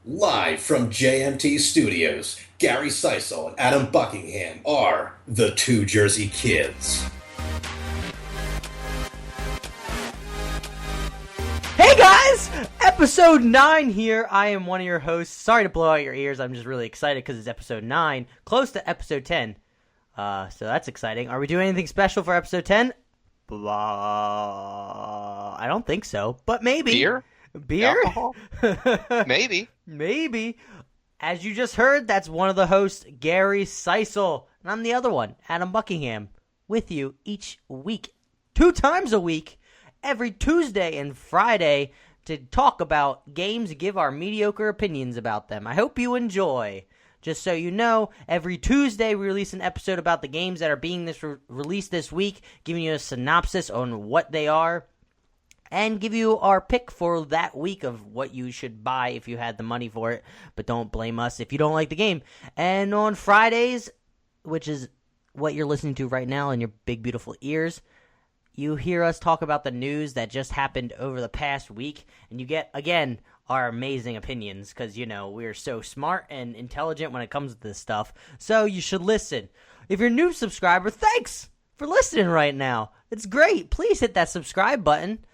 Live from JMT Studios, Gary Seisel and Adam Buckingham are the Two Jersey Kids. Hey guys! Episode 9 here. I am one of your hosts. Sorry to blow out your ears. I'm just really excited because it's episode 9, close to episode 10. So that's exciting. Are we doing anything special for episode 10? I don't think so, but maybe. Beer? Alcohol? Maybe. Maybe. As you just heard, that's one of the hosts, Gary Seisel. And I'm the other one, Adam Buckingham, with you each week, 2 times a week, every Tuesday and Friday, to talk about games and give our mediocre opinions about them. I hope you enjoy. Just so you know, every Tuesday we release an episode about the games that are being released this week, giving you a synopsis on what they are, and give you our pick for that week of what you should buy if you had the money for it. But don't blame us if you don't like the game. And on Fridays, which is what you're listening to right now in your big, beautiful ears, you hear us talk about the news that just happened over the past week. And you get, again, our amazing opinions because, you know, we're so smart and intelligent when it comes to this stuff. So you should listen. If you're a new subscriber, thanks for listening right now. It's great. Please hit that subscribe button.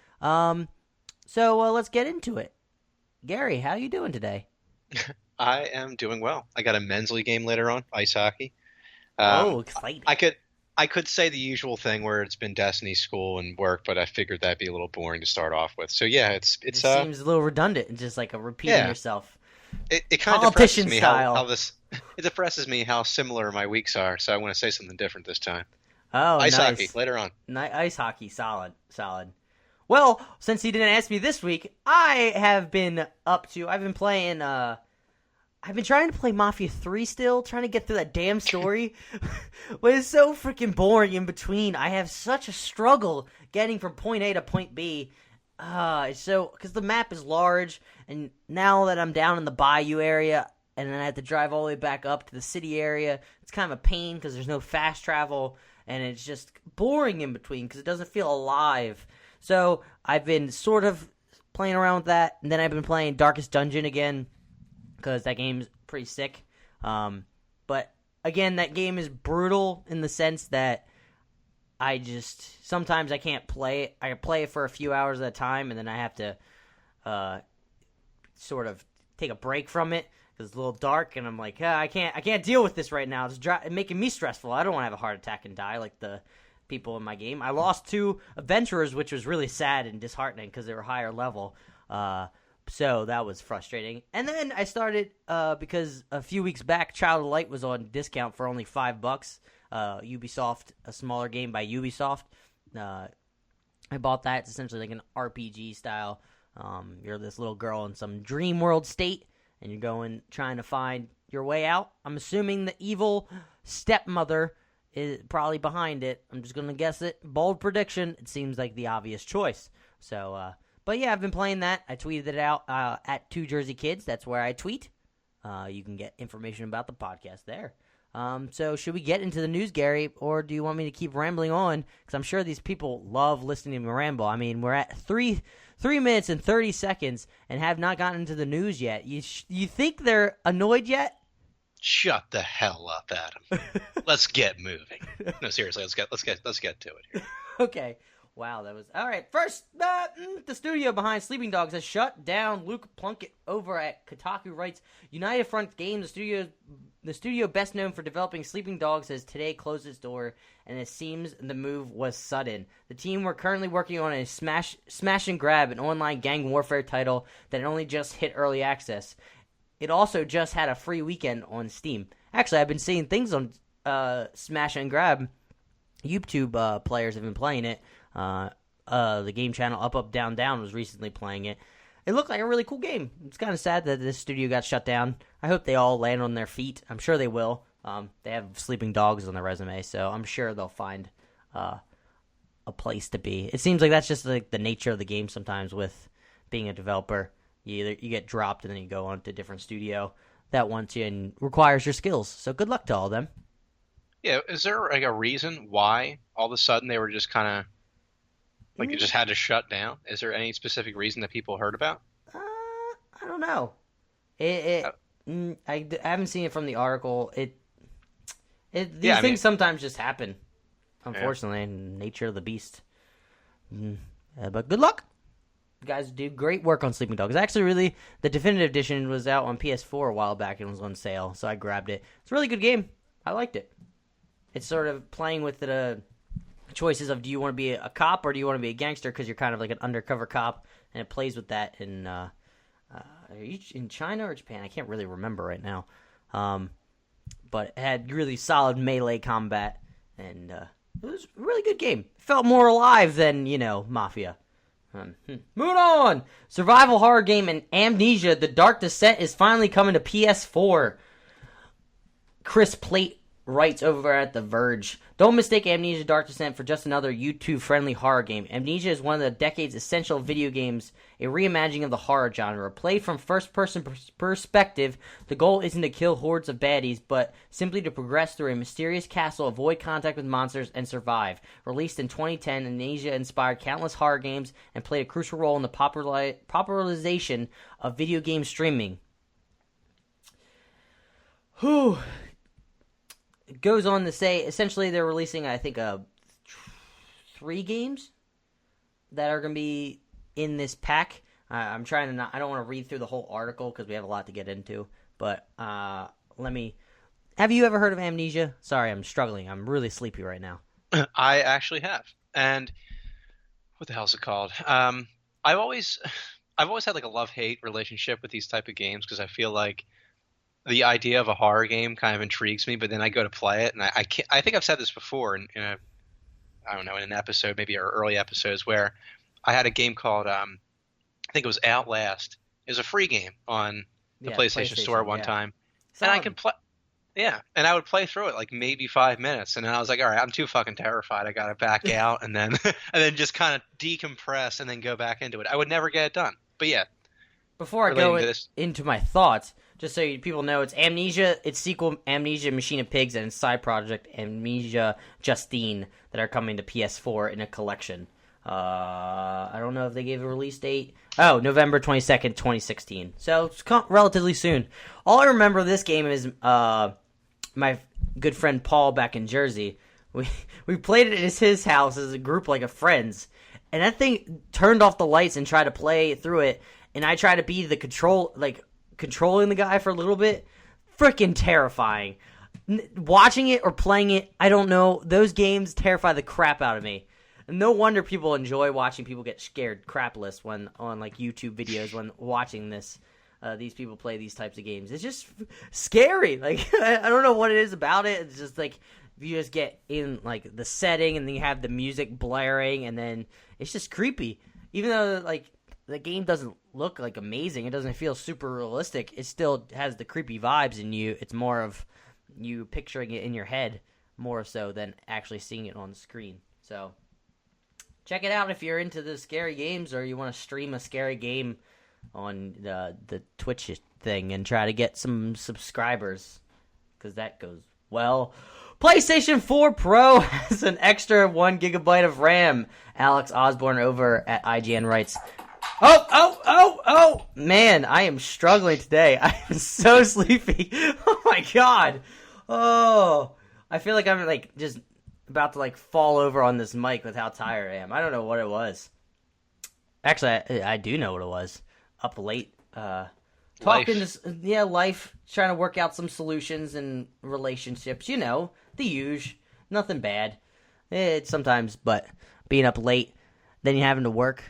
So let's get into it. Gary, how you doing today? I am doing well. I got a men's league game later on, ice hockey. Exciting. I could say the usual thing where it's been Destiny, school, and work, but I figured that'd be a little boring to start off with. So yeah, it seems a little redundant and just like a repeating yourself. It kind of depresses me how this. It depresses me how similar my weeks are. So I want to say something different this time. Oh, ice nice. hockey later on. Ice hockey, solid. Well, since he didn't ask me this week, I've been trying to play Mafia 3 still, trying to get through that damn story. But it's so freaking boring in between. I have such a struggle getting from point A to point B. Because the map is large, and now that I'm down in the Bayou area, and then I have to drive all the way back up to the city area, it's kind of a pain because there's no fast travel, and it's just boring in between because it doesn't feel alive. So I've been sort of playing around with that, and then I've been playing Darkest Dungeon again because that game's pretty sick. But again, that game is brutal in the sense that sometimes I can't play it. I play it for a few hours at a time, and then I have to sort of take a break from it because it's a little dark, and I'm like, I can't deal with this right now. It's making me stressful. I don't want to have a heart attack and die like the people in my game. I lost 2 adventurers, which was really sad and disheartening because they were higher level. So that was frustrating. And then I started because a few weeks back, Child of Light was on discount for only $5. Ubisoft, a smaller game by Ubisoft. I bought that. It's essentially like an RPG style. You're this little girl in some dream world state, and you're trying to find your way out. I'm assuming the evil stepmother is probably behind it. I'm just going to guess it. Bold prediction. It seems like the obvious choice. So, but yeah, I've been playing that. I tweeted it out at 2 Jersey Kids. That's where I tweet. You can get information about the podcast there. So should we get into the news, Gary, or do you want me to keep rambling on? Because I'm sure these people love listening to me ramble. I mean, we're at 3 minutes and 30 seconds and have not gotten into the news yet. You think they're annoyed yet? Shut the hell up, Adam. Let's get moving. No, seriously, let's get to it here. Okay. Wow, that was all right. First, the studio behind Sleeping Dogs has shut down. Luke Plunkett over at Kotaku writes, United Front Games, the studio best known for developing Sleeping Dogs, has today closed its door, and it seems the move was sudden. The team were currently working on a smash and grab, an online gang warfare title that only just hit early access. It also just had a free weekend on Steam. Actually, I've been seeing things on Smash and Grab. YouTube players have been playing it. The game channel Up Up Down Down was recently playing it. It looked like a really cool game. It's kind of sad that this studio got shut down. I hope they all land on their feet. I'm sure they will. They have Sleeping Dogs on their resume, so I'm sure they'll find a place to be. It seems like that's just like the nature of the game sometimes with being a developer. You get dropped and then you go on to a different studio that wants you and requires your skills. So good luck to all of them. Yeah, is there like a reason why all of a sudden they were just kind of like it just had to shut down? Is there any specific reason that people heard about? I don't know. I haven't seen it from the article. These I things mean, sometimes just happen, yeah. unfortunately, in nature of the beast. But good luck. You guys do great work on Sleeping Dogs. Actually, the definitive edition was out on PS4 a while back and was on sale, so I grabbed it. It's a really good game. I liked it. It's sort of playing with the choices of, do you want to be a cop or do you want to be a gangster, because you're kind of like an undercover cop, and it plays with that in in China or Japan. I can't really remember right now. But it had really solid melee combat, and it was a really good game. It felt more alive than, Mafia. Moving on! Survival horror game and Amnesia: The Dark Descent is finally coming to PS4. Chris Plate writes over at The Verge. Don't mistake Amnesia: Dark Descent for just another YouTube-friendly horror game. Amnesia is one of the decade's essential video games, a reimagining of the horror genre. Played from first-person perspective, the goal isn't to kill hordes of baddies, but simply to progress through a mysterious castle, avoid contact with monsters, and survive. Released in 2010, Amnesia inspired countless horror games and played a crucial role in the popularization of video game streaming. Whew. It goes on to say, essentially, they're releasing, I think, 3 games that are going to be in this pack. I'm trying to not, I don't want to read through the whole article because we have a lot to get into. But have you ever heard of Amnesia? Sorry, I'm struggling. I'm really sleepy right now. I actually have. And what the hell is it called? I've always had like a love-hate relationship with these type of games, because I feel like the idea of a horror game kind of intrigues me, but then I go to play it, and I can't. I think I've said this before in an episode, maybe our early episodes, where I had a game called I think it was Outlast. It was a free game on the PlayStation Store at one time, and I could play. Yeah, and I would play through it like maybe 5 minutes, and then I was like, all right, I'm too fucking terrified. I got to back out, and then just kind of decompress and then go back into it. I would never get it done. But yeah. Before I go into my thoughts, just so people know, it's Amnesia, its sequel, Amnesia Machine of Pigs, and its side project, Amnesia Justine, that are coming to PS4 in a collection. I don't know if they gave a release date. Oh, November 22nd, 2016. So it's relatively soon. All I remember of this game is my good friend Paul back in Jersey. We played it at his house as a group like of friends, and that thing turned off the lights and tried to play through it, and I tried to be the controlling the guy for a little bit. Freaking terrifying. Watching it or playing it, I don't know. Those games terrify the crap out of me. No wonder people enjoy watching people get scared crapless when on like YouTube videos when watching this. These people play these types of games. It's just scary. Like I don't know what it is about it. It's just like if you just get in like the setting and then you have the music blaring and then it's just creepy. Even though like the game doesn't look like amazing, it doesn't feel super realistic, it still has the creepy vibes in you. It's more of you picturing it in your head more so than actually seeing it on the screen. So check it out if you're into the scary games or you want to stream a scary game on the Twitch thing and try to get some subscribers, because that goes well. PlayStation 4 Pro has an extra 1 gigabyte of RAM. Alex Osborne over at IGN writes, Oh, man, I am struggling today. I am so sleepy. Oh my god. Oh, I feel like I'm like just about to like fall over on this mic with how tired I am. I don't know what it was. Actually, I do know what it was. Up late, talking to life, trying to work out some solutions and relationships. You know, the usual, nothing bad. It's sometimes, but being up late, then you having to work,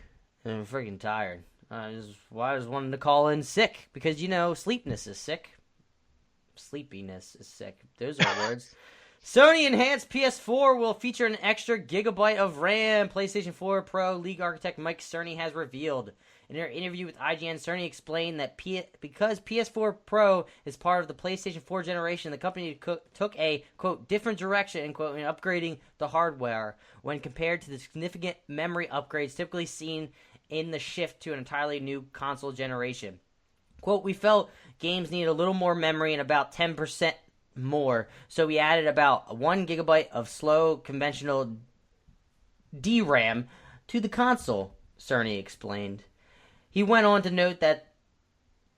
and I'm freaking tired. I just wanted to call in sick because sleepiness is sick. Sleepiness is sick. Those are words. Sony enhanced PS4 will feature an extra gigabyte of RAM. PlayStation 4 Pro lead architect Mike Cerny has revealed. In an interview with IGN, Cerny explained that because PS4 Pro is part of the PlayStation 4 generation, the company took a, quote, different direction, end quote, in upgrading the hardware when compared to the significant memory upgrades typically seen in the shift to an entirely new console generation. Quote, we felt games needed a little more memory and about 10% more, so we added about 1 gigabyte of slow conventional DRAM to the console, Cerny explained. He went on to note that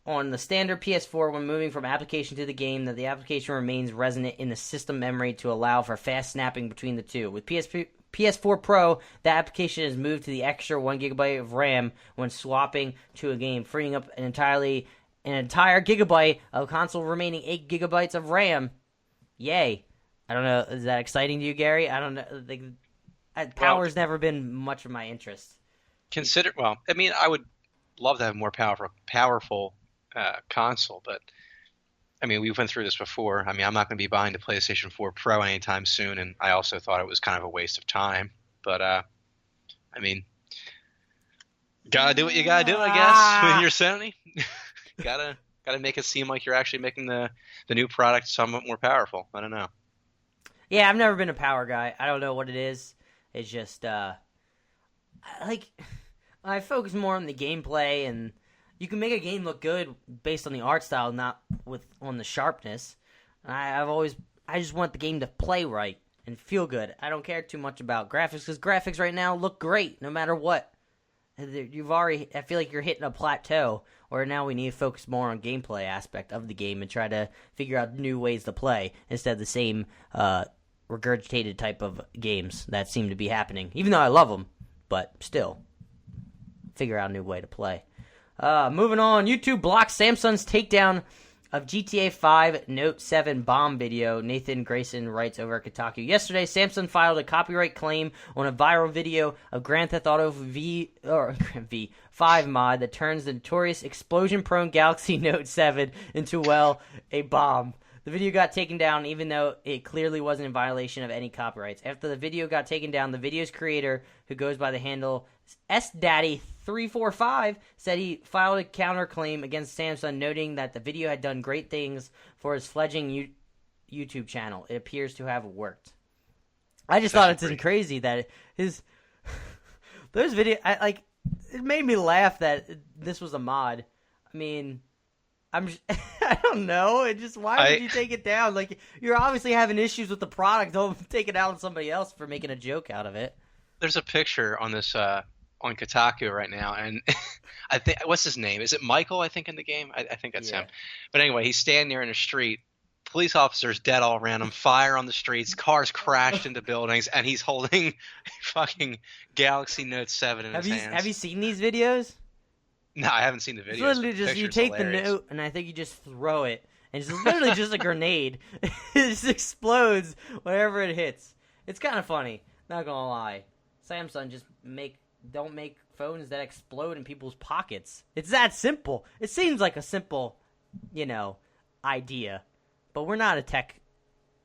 on the standard PS4 when moving from application to the game that the application remains resonant in the system memory to allow for fast snapping between the two. With PS4 Pro, the application is moved to the extra 1 gigabyte of RAM when swapping to a game, freeing up an entire gigabyte of console remaining 8 gigabytes of RAM. Yay. I don't know, is that exciting to you, Gary? I don't know. Power's never been much of my interest. I would love to have a more powerful console, but I mean, we went through this before. I mean, I'm not going to be buying the PlayStation 4 Pro anytime soon, and I also thought it was kind of a waste of time. But I mean, gotta do what you gotta do, I guess. When you're Sony, gotta make it seem like you're actually making the new product somewhat more powerful. I don't know. Yeah, I've never been a power guy. I don't know what it is. It's just I focus more on the gameplay, and you can make a game look good based on the art style, not on the sharpness. I just want the game to play right and feel good. I don't care too much about graphics because graphics right now look great no matter what. I feel like you're hitting a plateau, or now we need to focus more on gameplay aspect of the game and try to figure out new ways to play instead of the same regurgitated type of games that seem to be happening. Even though I love them, but still, figure out a new way to play. Moving on, YouTube blocks Samsung's takedown of GTA 5 Note 7 bomb video. Nathan Grayson writes over at Kotaku. Yesterday, Samsung filed a copyright claim on a viral video of Grand Theft Auto 5 mod that turns the notorious explosion-prone Galaxy Note 7 into, a bomb. The video got taken down even though it clearly wasn't in violation of any copyrights. After the video got taken down, the video's creator, who goes by the handle SDaddy345, said he filed a counterclaim against Samsung, noting that the video had done great things for his fledgling YouTube channel. It appears to have worked. I just thought it's crazy that those videos, it made me laugh that this was a mod. I mean, I don't know. Why would you take it down? Like, you're obviously having issues with the product. Don't take it out on somebody else for making a joke out of it. There's a picture on this on Kotaku right now, and I think, what's his name? Is it Michael? I think in the game. I think that's him. But anyway, he's standing there in the street. Police officers dead all around him. Fire on the streets. Cars crashed into buildings, and he's holding fucking Galaxy Note 7 in his hands. Have you seen these videos? No, I haven't seen the videos. It's literally just you take the note, and I think you just throw it, and it's literally just a grenade. It just explodes wherever it hits. It's kind of funny. Not gonna lie. Samsung just don't make phones that explode in people's pockets. It's that simple. It seems like a simple, idea, but we're not a tech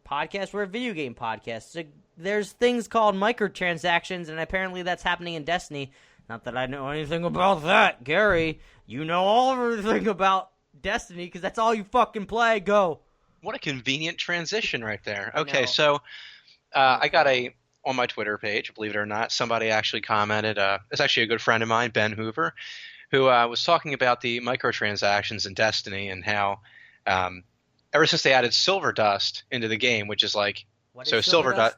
podcast. We're a video game podcast. So there's things called microtransactions, and apparently that's happening in Destiny. Not that I know anything about that, Gary. You know everything about Destiny because that's all you fucking play. Go. What a convenient transition right there. Okay, so I got on my Twitter page, believe it or not, somebody actually commented. It's actually a good friend of mine, Ben Hoover, who was talking about the microtransactions in Destiny and how ever since they added Silver Dust into the game, which is like – Silver Dust?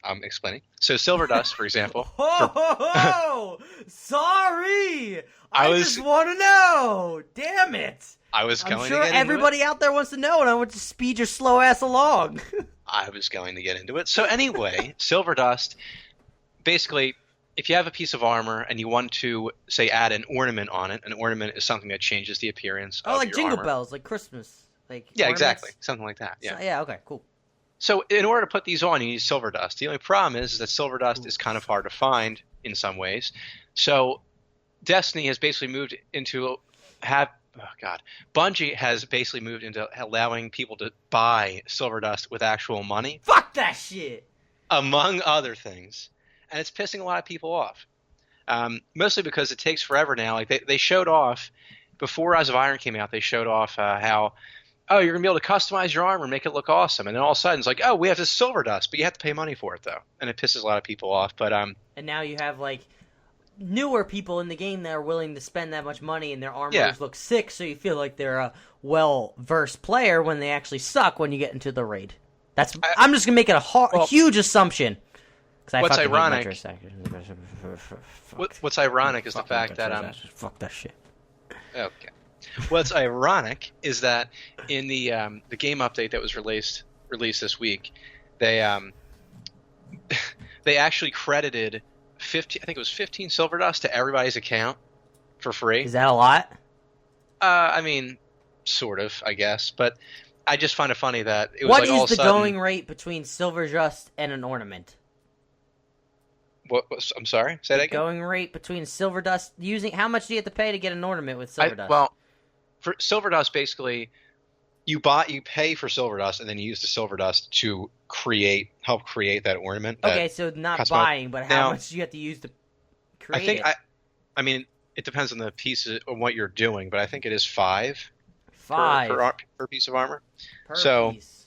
I'm explaining. So Silver Dust, for example. Sorry. I just want to know. Damn it. I'm sure everybody out there wants to know, and I want to speed your slow ass along. I was going to get into it. So anyway, Silver Dust, basically, if you have a piece of armor and you want to, say, add an ornament on it, an ornament is something that changes the appearance of your armor. Oh, like Jingle Bells, like Christmas. Yeah, ornaments? Exactly. Something like that. Yeah. So, yeah, okay, cool. So in order to put these on, you need Silver Dust. The only problem is that Silver Dust is kind of hard to find in some ways. So Destiny has basically moved into Bungie has basically moved into allowing people to buy Silver Dust with actual money. Fuck that shit! Among other things. And it's pissing a lot of people off. Mostly because it takes forever now. Like they showed off, before Rise of Iron came out, they showed off how – oh, you're going to be able to customize your armor and make it look awesome. And then all of a sudden it's like, oh, we have this Silver Dust, but you have to pay money for it, though. And it pisses a lot of people off. But And now you have, newer people in the game that are willing to spend that much money and their armors look sick, so you feel like they're a well-versed player when they actually suck when you get into the raid. I'm just going to make it a huge assumption. What's ironic is the fact that fuck that shit. Okay. What's ironic is that in the game update that was released this week, they they actually credited 15. I think it was 15 silver dust to everybody's account for free. Is that a lot? I mean, sort of, I guess, but I just find it funny that it was What like all is of the a sudden. going rate between silver dust and an ornament? I'm sorry. Say that again. Going rate between silver dust using how much do you have to pay to get an ornament with silver dust? Well, for silver dust, basically, you pay for silver dust, and then you use the silver dust to help create that ornament. Okay, so not buying, but how much do you have to use to create it? I mean, it depends on the pieces of what you're doing, but I think it is 5 per piece of armor. Per piece.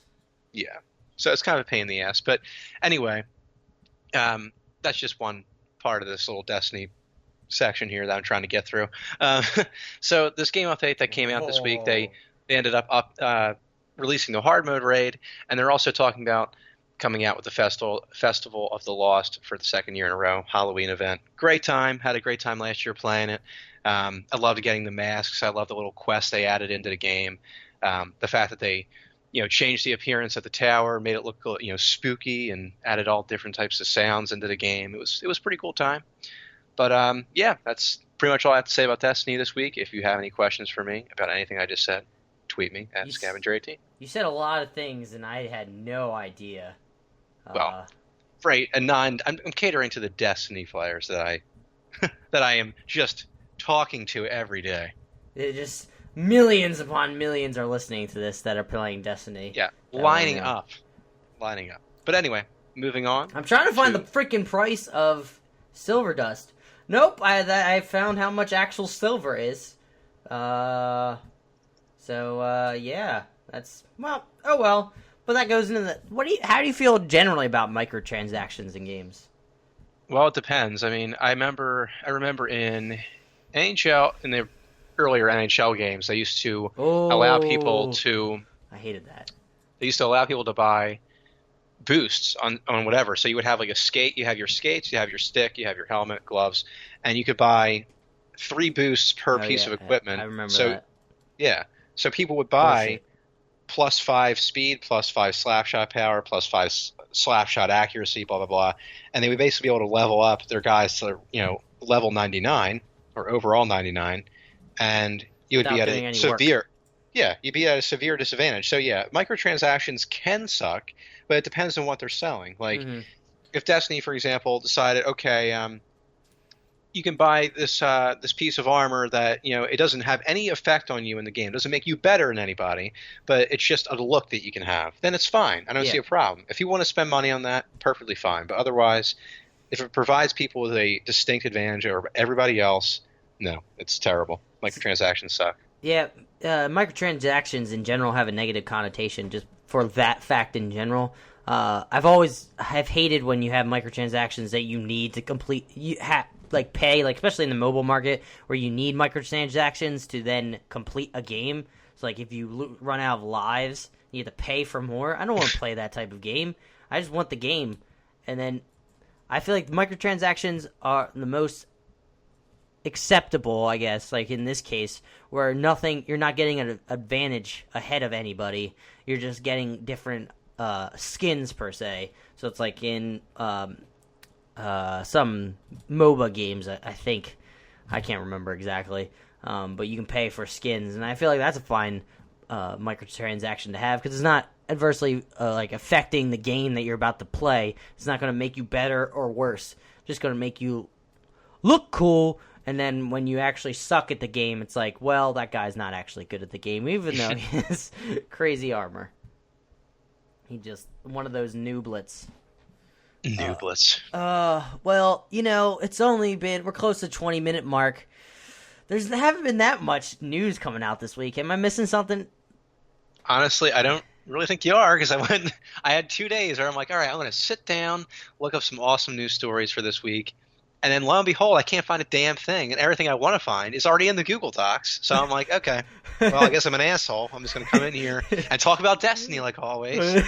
Yeah, so it's kind of a pain in the ass. But anyway, that's just one part of this little Destiny section here that I'm trying to get through. So this game update that came out this week, they ended up releasing the hard mode raid, and they're also talking about coming out with the Festival of the Lost for the second year in a row, Halloween event. Great time. Had a great time last year playing it. I loved getting the masks. I loved the little quests they added into the game. The fact that they changed the appearance of the tower, made it look spooky, and added all different types of sounds into the game. It was pretty cool time. But yeah, that's pretty much all I have to say about Destiny this week. If you have any questions for me about anything I just said, tweet me at ScavengerAT. You said a lot of things, and I had no idea. Well, right, and I'm catering to the Destiny players that I am just talking to every day. Just millions upon millions are listening to this that are playing Destiny. Yeah, lining up. But anyway, moving on. I'm trying to find the freaking price of silver dust. Nope, I found how much actual silver is. Yeah, that's oh well. But that goes into the how do you feel generally about microtransactions in games? Well, it depends. I mean, I remember in NHL, in the earlier NHL games, they used to allow people to. I hated that. They used to allow people to buy boosts on whatever. So you would have like a skate. You have your skates. You have your stick. You have your helmet, gloves, and you could buy 3 boosts per piece of equipment. I remember that. Yeah. So people would buy plus 5 speed, plus 5 slapshot power, plus 5 slapshot accuracy, blah blah blah, and they would basically be able to level up their guys to level 99 or overall 99, and you would be at a severe. Yeah, you'd be at a severe disadvantage. So yeah, microtransactions can suck, but it depends on what they're selling. Like if Destiny, for example, decided, okay, you can buy this piece of armor that it doesn't have any effect on you in the game. It doesn't make you better than anybody, but it's just a look that you can have. Then it's fine. I don't see a problem. If you want to spend money on that, perfectly fine. But otherwise, if it provides people with a distinct advantage over everybody else, no, it's terrible. Microtransactions suck. Yeah, microtransactions in general have a negative connotation just for that fact in general. I've hated when you have microtransactions that you need to complete. Pay, especially in the mobile market where you need microtransactions to then complete a game. So if you run out of lives, you have to pay for more. I don't want to play that type of game. I just want the game. And then I feel like microtransactions are the most acceptable, I guess, in this case, where you're not getting an advantage ahead of anybody. You're just getting different skins per se. So it's like in some MOBA games, I think. I can't remember exactly. But you can pay for skins, and I feel like that's a fine microtransaction to have because it's not adversely affecting the game that you're about to play. It's not going to make you better or worse. It's just going to make you look cool, and then when you actually suck at the game, it's like, well, that guy's not actually good at the game, even though he has crazy armor. He just one of those nooblets. Nooblets. Well, it's only been we're close to 20-minute mark. There haven't been that much news coming out this week. Am I missing something? Honestly, I don't really think you are because I had 2 days where I'm like, all right, I'm going to sit down, look up some awesome news stories for this week, and then lo and behold, I can't find a damn thing, and everything I want to find is already in the Google Docs. So I'm like, okay, well, I guess I'm an asshole. I'm just going to come in here and talk about Destiny like always.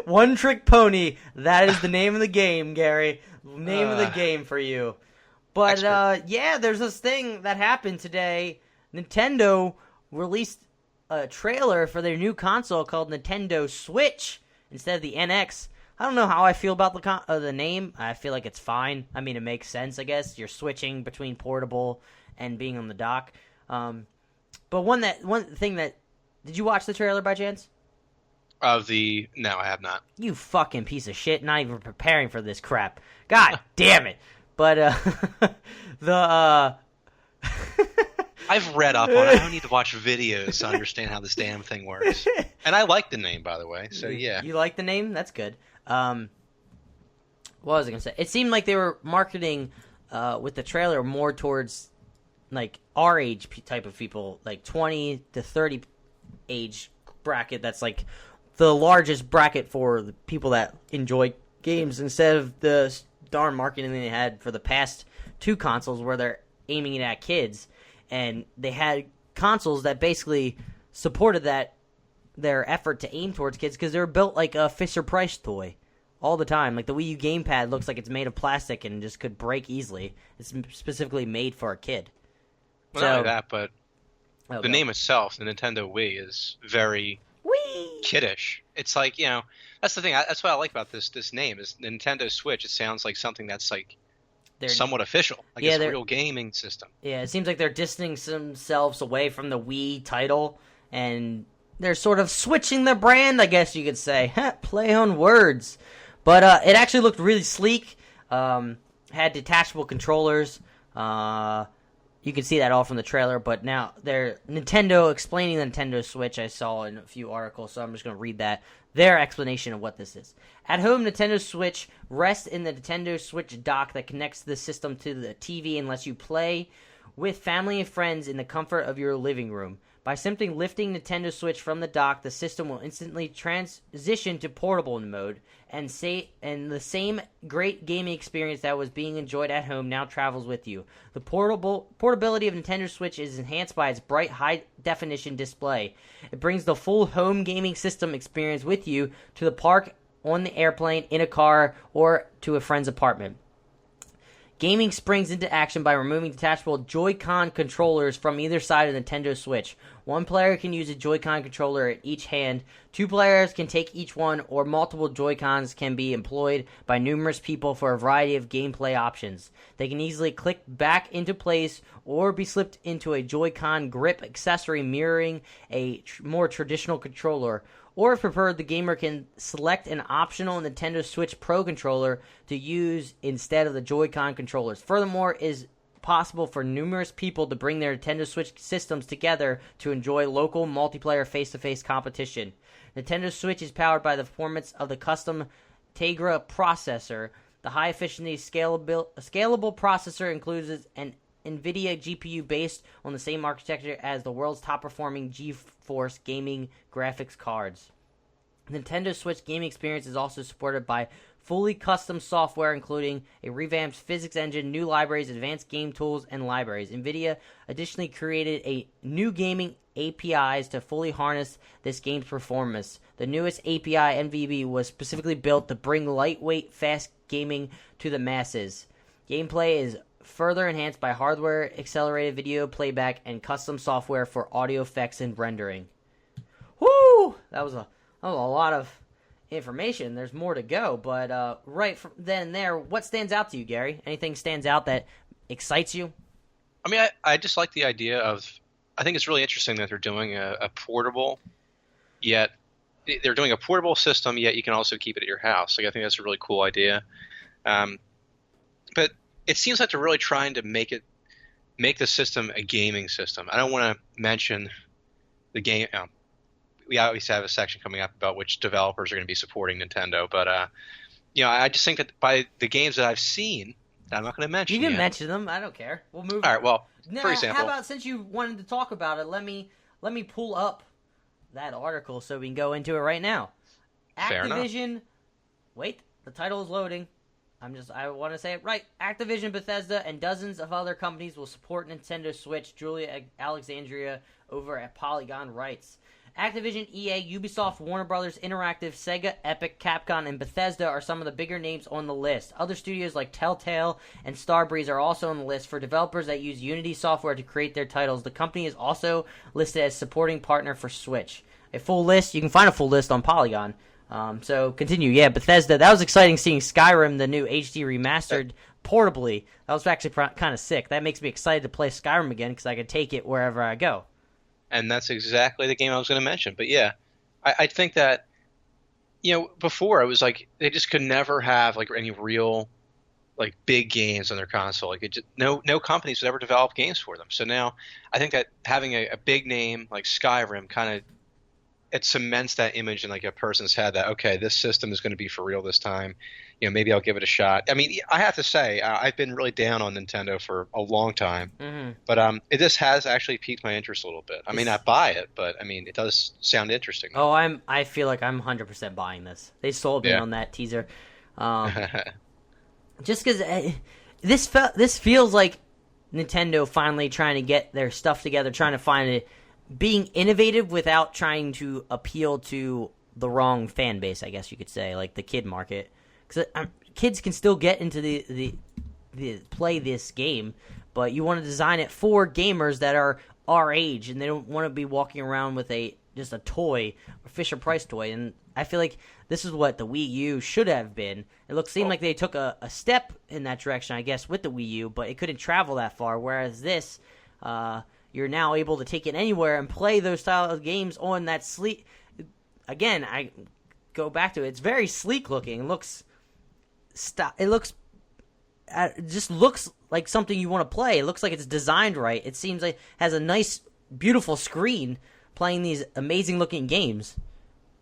One Trick Pony. That is the name of the game, Gary. Name of the game for you. But, yeah, there's this thing that happened today. Nintendo released a trailer for their new console called Nintendo Switch instead of the NX. I don't know how I feel about the name. I feel like it's fine. I mean, it makes sense, I guess. You're switching between portable and being on the dock. But one thing that did you watch the trailer by chance? No, I have not. You fucking piece of shit! Not even preparing for this crap. God damn it! But I've read up on it. I don't need to watch videos to understand how this damn thing works. And I like the name, by the way. So yeah, you like the name? That's good. What was I gonna say? It seemed like they were marketing with the trailer more towards like our age type of people, like 20 to 30 age bracket. That's like the largest bracket for the people that enjoy games, instead of the darn marketing they had for the past two consoles where they're aiming it at kids. And they had consoles that basically supported their effort to aim towards kids because they were built like a Fisher-Price toy all the time. Like the Wii U gamepad looks like it's made of plastic and just could break easily. It's specifically made for a kid. Well, not only that, but the name itself, the Nintendo Wii, is very kiddish. It's like, that's the thing. That's what I like about this name is Nintendo Switch. It sounds like something that's like somewhat official. Like it's a real gaming system. Yeah, it seems like they're distancing themselves away from the Wii title, and they're sort of switching their brand, I guess you could say. Play on words. But it actually looked really sleek. Had detachable controllers. You can see that all from the trailer, but now they're Nintendo explaining the Nintendo Switch. I saw in a few articles, so I'm just going to read that. Their explanation of what this is. At home, Nintendo Switch rests in the Nintendo Switch dock that connects the system to the TV and lets you play with family and friends in the comfort of your living room. By simply lifting Nintendo Switch from the dock, the system will instantly transition to portable mode, and the same great gaming experience that was being enjoyed at home now travels with you. The portability of Nintendo Switch is enhanced by its bright high-definition display. It brings the full home gaming system experience with you to the park, on the airplane, in a car, or to a friend's apartment. Gaming springs into action by removing detachable Joy-Con controllers from either side of the Nintendo Switch. One player can use a Joy-Con controller in each hand. Two players can take each one, or multiple Joy-Cons can be employed by numerous people for a variety of gameplay options. They can easily click back into place or be slipped into a Joy-Con grip accessory mirroring a more traditional controller. Or if preferred, the gamer can select an optional Nintendo Switch Pro controller to use instead of the Joy-Con controllers. Furthermore, it is possible for numerous people to bring their Nintendo Switch systems together to enjoy local multiplayer face-to-face competition. Nintendo Switch is powered by the performance of the custom Tegra processor. The high-efficiency scalable processor includes an NVIDIA GPU based on the same architecture as the world's top-performing GeForce gaming graphics cards. Nintendo Switch gaming experience is also supported by fully custom software, including a revamped physics engine, new libraries, advanced game tools, and libraries. NVIDIA additionally created a new gaming APIs to fully harness this game's performance. The newest API, NVB, was specifically built to bring lightweight, fast gaming to the masses. Gameplay is further enhanced by hardware, accelerated video playback, and custom software for audio effects and rendering. Woo! That was a lot of information. There's more to go, but right from then and there, what stands out to you, Gary? Anything stands out that excites you? I mean, I just like the idea of. I think it's really interesting that they're doing a portable, yet they're doing a portable system, yet you can also keep it at your house. Like I think that's a really cool idea. But it seems like they're really trying to make the system a gaming system. I don't want to mention the game. We obviously have a section coming up about which developers are going to be supporting Nintendo, but I just think that by the games that I've seen, that I'm not going to mention. You can mention them. I don't care. We'll move. All right. Well, now, for example, how about since you wanted to talk about it, let me pull up that article so we can go into it right now. Fair Activision. enough. Wait, the title is loading. I want to say it right. Activision, Bethesda, and dozens of other companies will support Nintendo Switch. Julia Alexandria over at Polygon writes. Activision, EA, Ubisoft, Warner Brothers, Interactive, Sega, Epic, Capcom, and Bethesda are some of the bigger names on the list. Other studios like Telltale and Starbreeze are also on the list for developers that use Unity software to create their titles. The company is also listed as supporting partner for Switch. A full list, you can find a full list on Polygon. So continue. Yeah, Bethesda. That was exciting seeing Skyrim, the new HD remastered, portably. That was actually kind of sick. That makes me excited to play Skyrim again because I can take it wherever I go. And that's exactly the game I was going to mention. But yeah, I think that, before it was like they just could never have like any real like big games on their console. Like no companies would ever develop games for them. So now I think that having a big name like Skyrim kind of it cements that image in like a person's head that, okay, this system is going to be for real this time. Maybe I'll give it a shot. I mean, I have to say, I've been really down on Nintendo for a long time, but this has actually piqued my interest a little bit. I may not buy it, but I mean, it does sound interesting. Oh, I feel like I'm 100% buying this. They sold me on that teaser, just because this feels like Nintendo finally trying to get their stuff together, trying to find it. Being innovative without trying to appeal to the wrong fan base, I guess you could say, like the kid market. Because kids can still get into the play this game, but you want to design it for gamers that are our age, and they don't want to be walking around with just a toy, a Fisher-Price toy. And I feel like this is what the Wii U should have been. It seemed like they took a step in that direction, I guess, with the Wii U, but it couldn't travel that far, whereas this... you're now able to take it anywhere and play those style of games on that sleek. Again, I go back to it. It's very sleek looking. It just looks like something you want to play. It looks like it's designed right. It seems like it has a nice, beautiful screen playing these amazing looking games.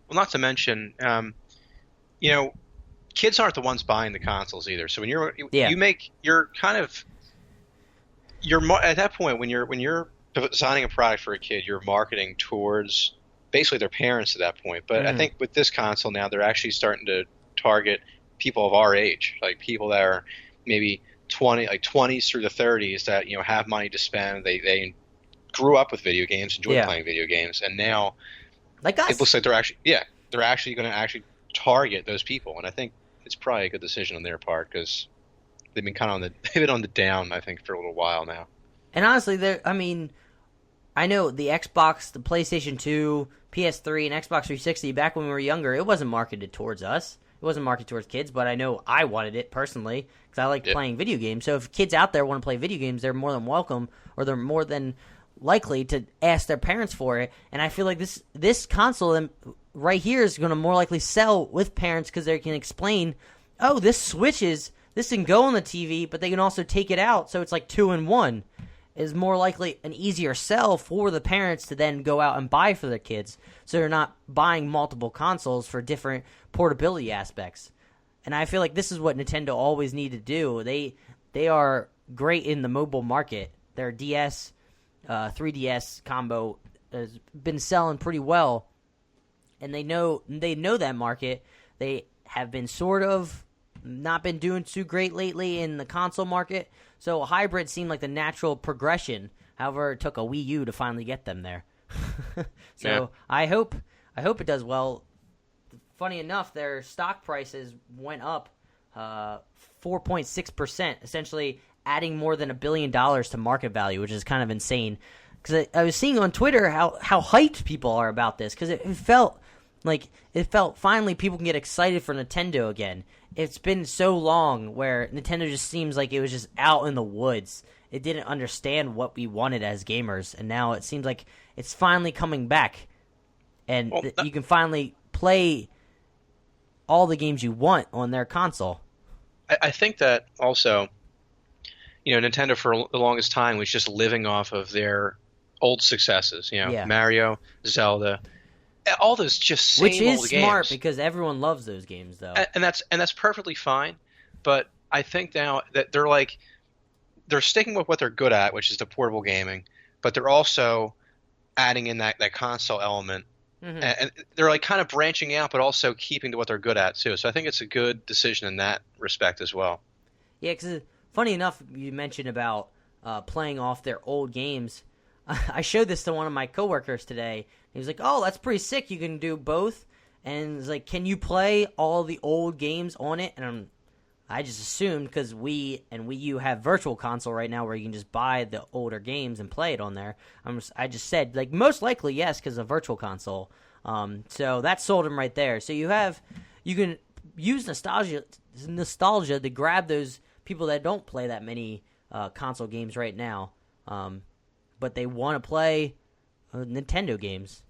Well, not to mention, kids aren't the ones buying the consoles either. So when you're at that point when you're designing a product for a kid, you're marketing towards basically their parents at that point. But I think with this console now, they're actually starting to target people of our age, like people that are maybe 20s through the 30s that have money to spend. They grew up with video games, enjoy playing video games, and now like us. It looks like they're actually going to target those people. And I think it's probably a good decision on their part because they've been they've been on the down, I think, for a little while now. And honestly, I know the Xbox, the PlayStation 2, PS3, and Xbox 360, back when we were younger, it wasn't marketed towards us. It wasn't marketed towards kids, but I know I wanted it personally because I like playing video games. So if kids out there want to play video games, they're more than welcome, or they're more than likely to ask their parents for it. And I feel like this console right here is going to more likely sell with parents because they can explain, oh, this can go on the TV, but they can also take it out, so it's like 2-in-1. Is more likely an easier sell for the parents to then go out and buy for their kids, so they're not buying multiple consoles for different portability aspects. And I feel like this is what Nintendo always needed to do. They are great in the mobile market. Their DS, 3DS combo has been selling pretty well, and they know that market. They have been sort of not been doing too great lately in the console market, so a hybrid seemed like the natural progression. However, it took a Wii U to finally get them there. So I hope it does well. Funny enough, their stock prices went up 4.6%, essentially adding more than $1 billion to market value, which is kind of insane. Because I was seeing on Twitter how hyped people are about this, because it felt finally people can get excited for Nintendo again. It's been so long where Nintendo just seems like it was just out in the woods. It didn't understand what we wanted as gamers, and now it seems like it's finally coming back. And you can finally play all the games you want on their console. I think that also, Nintendo for the longest time was just living off of their old successes. Mario, Zelda, all those just same old games. Which is smart because everyone loves those games, though. And that's perfectly fine. But I think now that they're sticking with what they're good at, which is the portable gaming, but they're also adding in that console element. Mm-hmm. And they're like kind of branching out, but also keeping to what they're good at too. So I think it's a good decision in that respect as well. Yeah, because funny enough, you mentioned about playing off their old games. I showed this to one of my coworkers today. He was like, "Oh, that's pretty sick. You can do both." And it's like, "Can you play all the old games on it?" And I just assumed because Wii and Wii U have Virtual Console right now where you can just buy the older games and play it on there. I just said, like, most likely yes because of Virtual Console. So that sold him right there. So you can use nostalgia to grab those people that don't play that many console games right now, but they want to play Nintendo games.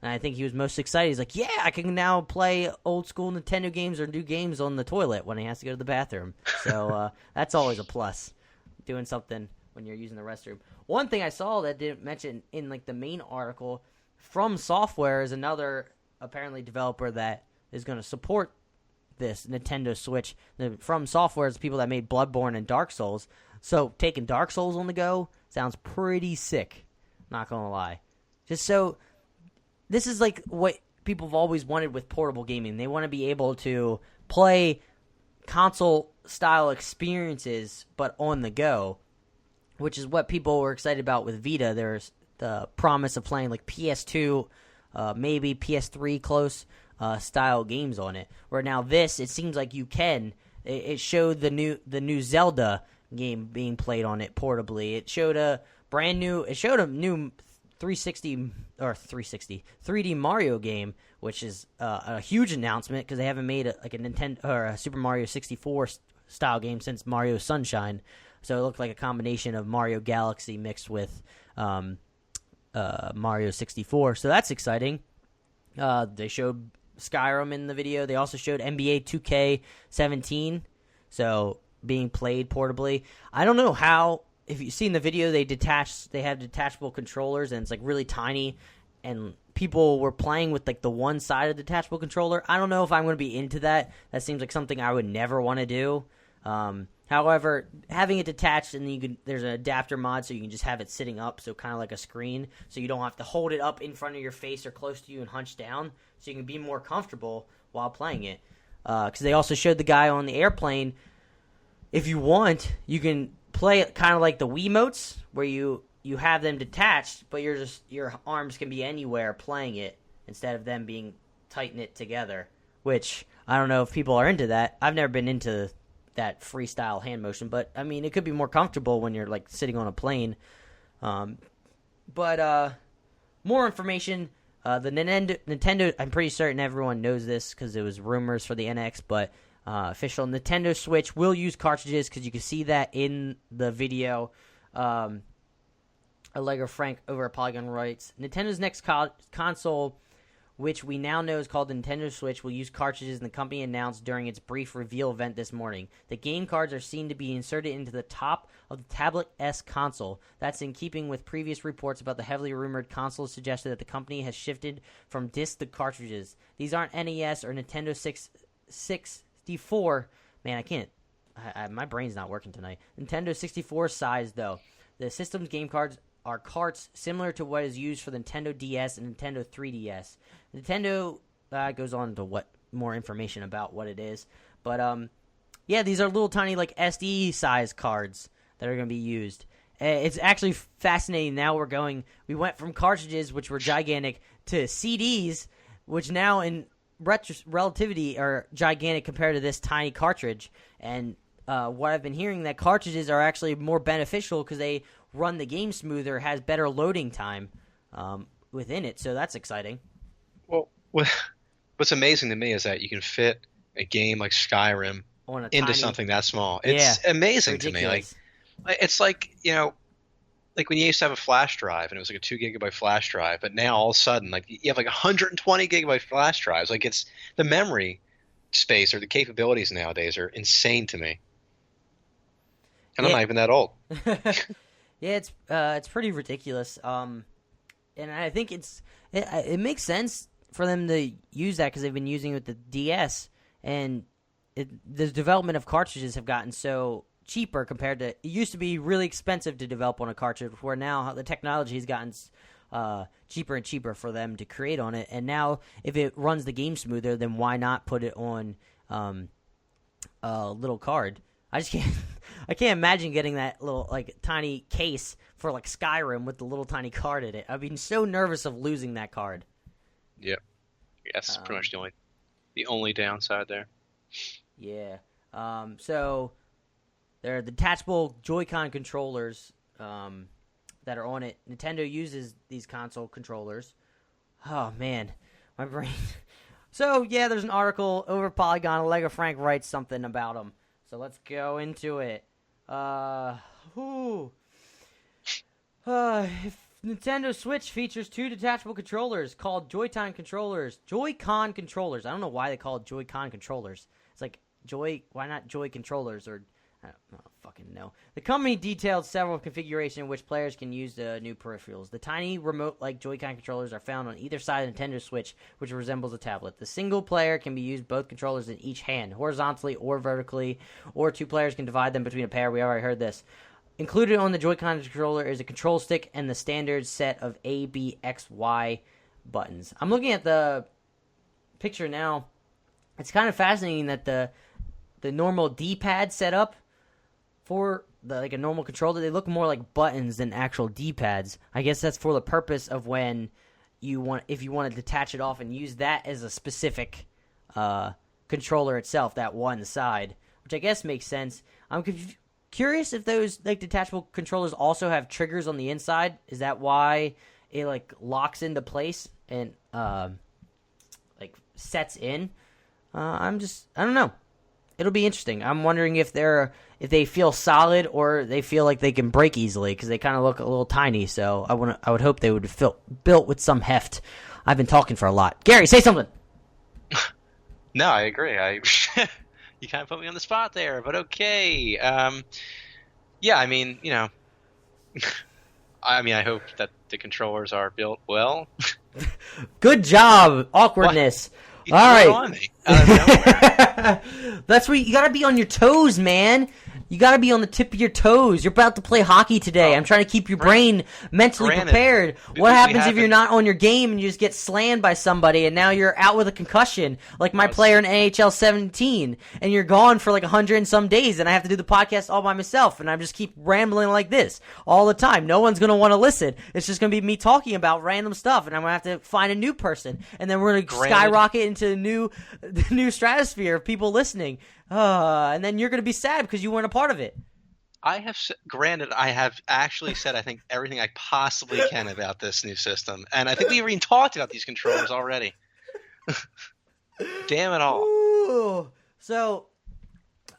And I think he was most excited. He's like, "Yeah, I can now play old school Nintendo games or new games on the toilet when he has to go to the bathroom." So that's always a plus, doing something when you're using the restroom. One thing I saw that didn't mention in like the main article, From Software is another apparently developer that is going to support this Nintendo Switch. From Software is the people that made Bloodborne and Dark Souls. So taking Dark Souls on the go sounds pretty sick. Not going to lie. This is like what people have always wanted with portable gaming. They want to be able to play console-style experiences, but on the go, which is what people were excited about with Vita. There's the promise of playing like PS2, maybe PS3 close style games on it. Where now this, it seems like you can. It showed the new Zelda game being played on it portably. It showed a new 3D Mario game, which is a huge announcement because they haven't made a Nintendo or a Super Mario 64 style game since Mario Sunshine. So it looked like a combination of Mario Galaxy mixed with Mario 64. So that's exciting. They showed Skyrim in the video. They also showed NBA 2K17, so being played portably. I don't know how. If you've seen the video, they have detachable controllers, and it's like really tiny, and people were playing with like the one side of the detachable controller. I don't know if I'm going to be into that. That seems like something I would never want to do. However, having it detached, and there's an adapter mod, so you can just have it sitting up, so kind of like a screen, so you don't have to hold it up in front of your face or close to you and hunch down, so you can be more comfortable while playing it. Because they also showed the guy on the airplane. If you want, you can play it kind of like the Wiimotes, where you have them detached, but your arms can be anywhere playing it instead of them being tight knit together. Which I don't know if people are into that. I've never been into that freestyle hand motion, but I mean it could be more comfortable when you're like sitting on a plane. But more information. The Nintendo. I'm pretty certain everyone knows this because it was rumors for the NX, but. Official Nintendo Switch will use cartridges because you can see that in the video. Allegro Frank over at Polygon writes, Nintendo's next console, which we now know is called the Nintendo Switch, will use cartridges, and the company announced during its brief reveal event this morning. The game cards are seen to be inserted into the top of the Tablet S console. That's in keeping with previous reports about the heavily rumored console suggested that the company has shifted from discs to cartridges. These aren't NES or Nintendo 64. Man, I can't. My brain's not working tonight. Nintendo 64 size, though. The system's game cards are carts similar to what is used for the Nintendo DS and Nintendo 3DS. Nintendo goes on to what more information about what it is. But, yeah, these are little tiny, like, SD size cards that are going to be used. It's actually fascinating. Now we went from cartridges, which were gigantic, to CDs, which now in relativity are gigantic compared to this tiny cartridge. And what I've been hearing, that cartridges are actually more beneficial because they run the game smoother, has better loading time within it. So that's exciting. Well, what's amazing to me is that you can fit a game like Skyrim into something that small. It's amazing to me. Like, it's like, like when you used to have a flash drive and it was like a 2 gigabyte flash drive, but now all of a sudden, like, you have like 120 gigabyte flash drives. Like, it's the memory space or the capabilities nowadays are insane to me. And I'm not even that old. Yeah, it's pretty ridiculous. And I think it makes sense for them to use that because they've been using it with the DS, and the development of cartridges have gotten so cheaper compared to it used to be really expensive to develop on a cartridge, where now the technology has gotten cheaper and cheaper for them to create on it. And now if it runs the game smoother, then why not put it on a little card? I just can't I can't imagine getting that little like tiny case for like Skyrim with the little tiny card in it. I'd be so nervous of losing that card. Yep. Yes, pretty much the only downside there. Yeah. So there are the detachable Joy-Con controllers that are on it. Nintendo uses these console controllers. Oh man, my brain. So yeah, there's an article over Polygon. Lego Frank writes something about them. So let's go into it. If Nintendo Switch features 2 detachable controllers called Joy-Con controllers. Joy-Con controllers. I don't know why they call it Joy-Con controllers. It's like why not Joy controllers or I don't fucking know. The company detailed several configurations in which players can use the new peripherals. The tiny remote-like Joy-Con controllers are found on either side of the Nintendo Switch, which resembles a tablet. The single player can be used both controllers in each hand, horizontally or vertically, or 2 players can divide them between a pair. We already heard this. Included on the Joy-Con controller is a control stick and the standard set of A, B, X, Y buttons. I'm looking at the picture now. It's kind of fascinating that the normal D-pad setup for like a normal controller, they look more like buttons than actual D-pads. I guess that's for the purpose of when if you want to detach it off and use that as a specific controller itself, that one side, which I guess makes sense. I'm curious if those like detachable controllers also have triggers on the inside. Is that why it like locks into place and like sets in? I don't know. It'll be interesting. I'm wondering if they feel solid or they feel like they can break easily because they kind of look a little tiny. So I would hope they would feel built with some heft. I've been talking for a lot. Gary, say something. No, I agree. You kind of put me on the spot there, but okay. Yeah, I mean, I hope that the controllers are built well. Good job. Awkwardness. All right. On me out of nowhere. That's where you gotta be on your toes, man. You gotta be on the tip of your toes. You're about to play hockey today. I'm trying to keep your brain mentally prepared. What happens if you're not on your game and you just get slammed by somebody and now you're out with a concussion, like my player in NHL 17, and you're gone for like 100 and some days, and I have to do the podcast all by myself, and I just keep rambling like this all the time. No one's gonna want to listen. It's just gonna be me talking about random stuff, and I'm gonna have to find a new person, and then we're gonna skyrocket into the new stratosphere of people listening. And then you're going to be sad because you weren't a part of it. I have actually said I think everything I possibly can about this new system, and I think we even talked about these controllers already. Damn it all. Ooh. So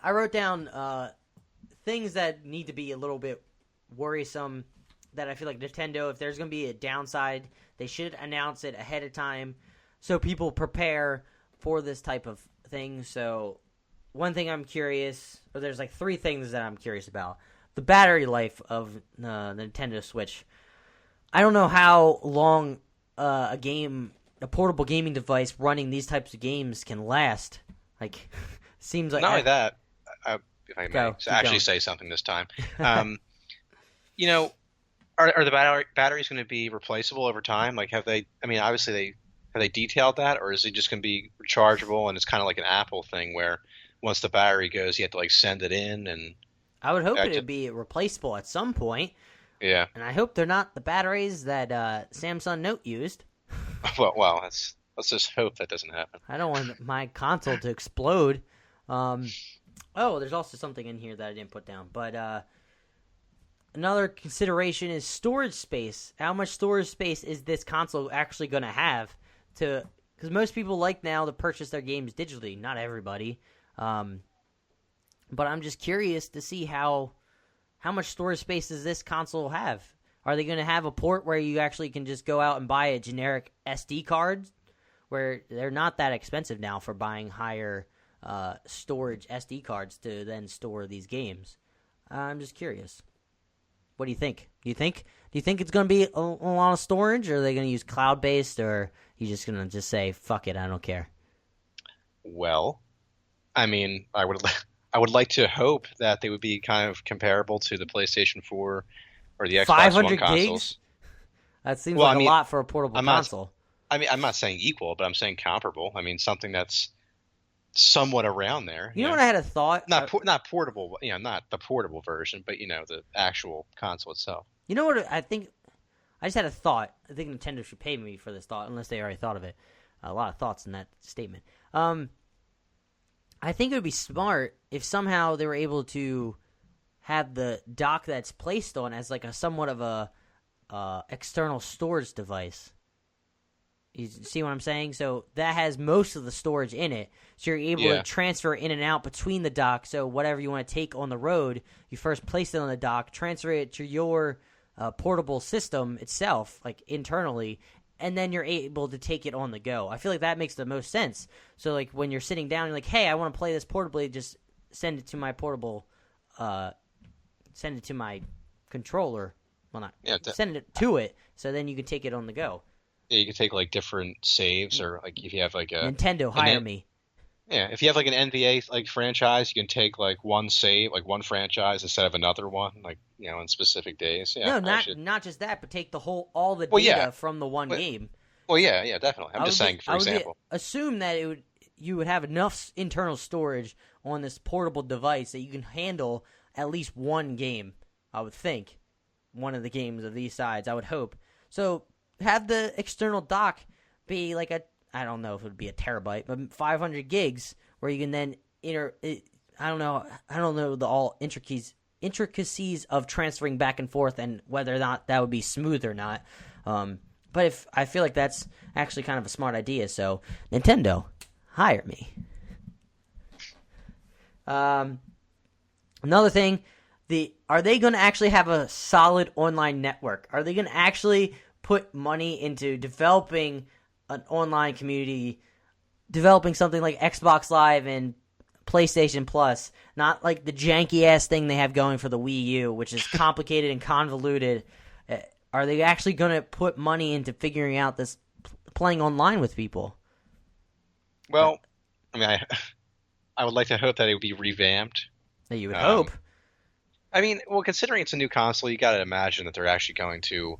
I wrote down things that need to be a little bit worrisome that I feel like Nintendo, if there's going to be a downside, they should announce it ahead of time so people prepare for this type of thing. So one thing I'm curious, or there's like 3 things that I'm curious about. The battery life of the Nintendo Switch. I don't know how long a portable gaming device running these types of games can last. Like, seems like... Not only that, if I may actually say something this time. Are the batteries going to be replaceable over time? Like, have they detailed that, or is it just going to be rechargeable and it's kind of like an Apple thing where once the battery goes, you have to like send it in? And I would hope it would be replaceable at some point. Yeah. And I hope they're not the batteries that Samsung Note used. Well, let's just hope that doesn't happen. I don't want my console to explode. There's also something in here that I didn't put down. But another consideration is storage space. How much storage space is this console actually going to have? Because most people like now to purchase their games digitally. Not everybody. But I'm just curious to see how much storage space does this console have? Are they going to have a port where you actually can just go out and buy a generic SD card, where they're not that expensive now for buying higher storage SD cards to then store these games? I'm just curious. What do you think? Do you think it's going to be a lot of storage, or are they going to use cloud-based, or are you just going to just say, fuck it, I don't care? Well, I mean, I would like to hope that they would be kind of comparable to the PlayStation 4 or the Xbox 500 One consoles. Gigs? That seems a lot for a portable console. I'm not saying equal, but I'm saying comparable. I mean, something that's somewhat around there. You know what I had a thought? Not portable, not the portable version, but the actual console itself. You know what I think? I just had a thought. I think Nintendo should pay me for this thought, unless they already thought of it. A lot of thoughts in that statement. I think it would be smart if somehow they were able to have the dock that's placed on as like a somewhat of a external storage device. You see what I'm saying? So that has most of the storage in it. So you're able to transfer in and out between the dock. So whatever you want to take on the road, you first place it on the dock, transfer it to your portable system itself, like internally, and then you're able to take it on the go. I feel like that makes the most sense. So like when you're sitting down, you're like, hey, I want to play this portably, just send it to my portable, send it to my controller. Well, send it to it, so then you can take it on the go. Yeah, you can take like different saves, or like if you have like a Nintendo hire me. Yeah, if you have like an NBA like franchise, you can take like one save, like one franchise instead of another one, like on specific days. Yeah, no, not just that, but take all the data from the one game. Well, yeah, definitely. I'm just saying, for example, assume that you would have enough internal storage on this portable device that you can handle at least one game. I would think one of the games of these sides. I would hope so. Have the external dock be like I don't know if it would be a terabyte, but 500 gigs, where you can then I don't know the all intricacies of transferring back and forth and whether or not that would be smooth or not. But if I feel like that's actually kind of a smart idea, so Nintendo, hire me. Another thing, are they going to actually have a solid online network? Are they going to actually put money into developing an online community, developing something like Xbox Live and PlayStation Plus, not like the janky ass thing they have going for the Wii U, which is complicated and convoluted? Are they actually going to put money into figuring out this playing online with people? Well, I mean, I would like to hope that it would be revamped. That you would hope. I mean, well, considering it's a new console, you got to imagine that they're actually going to.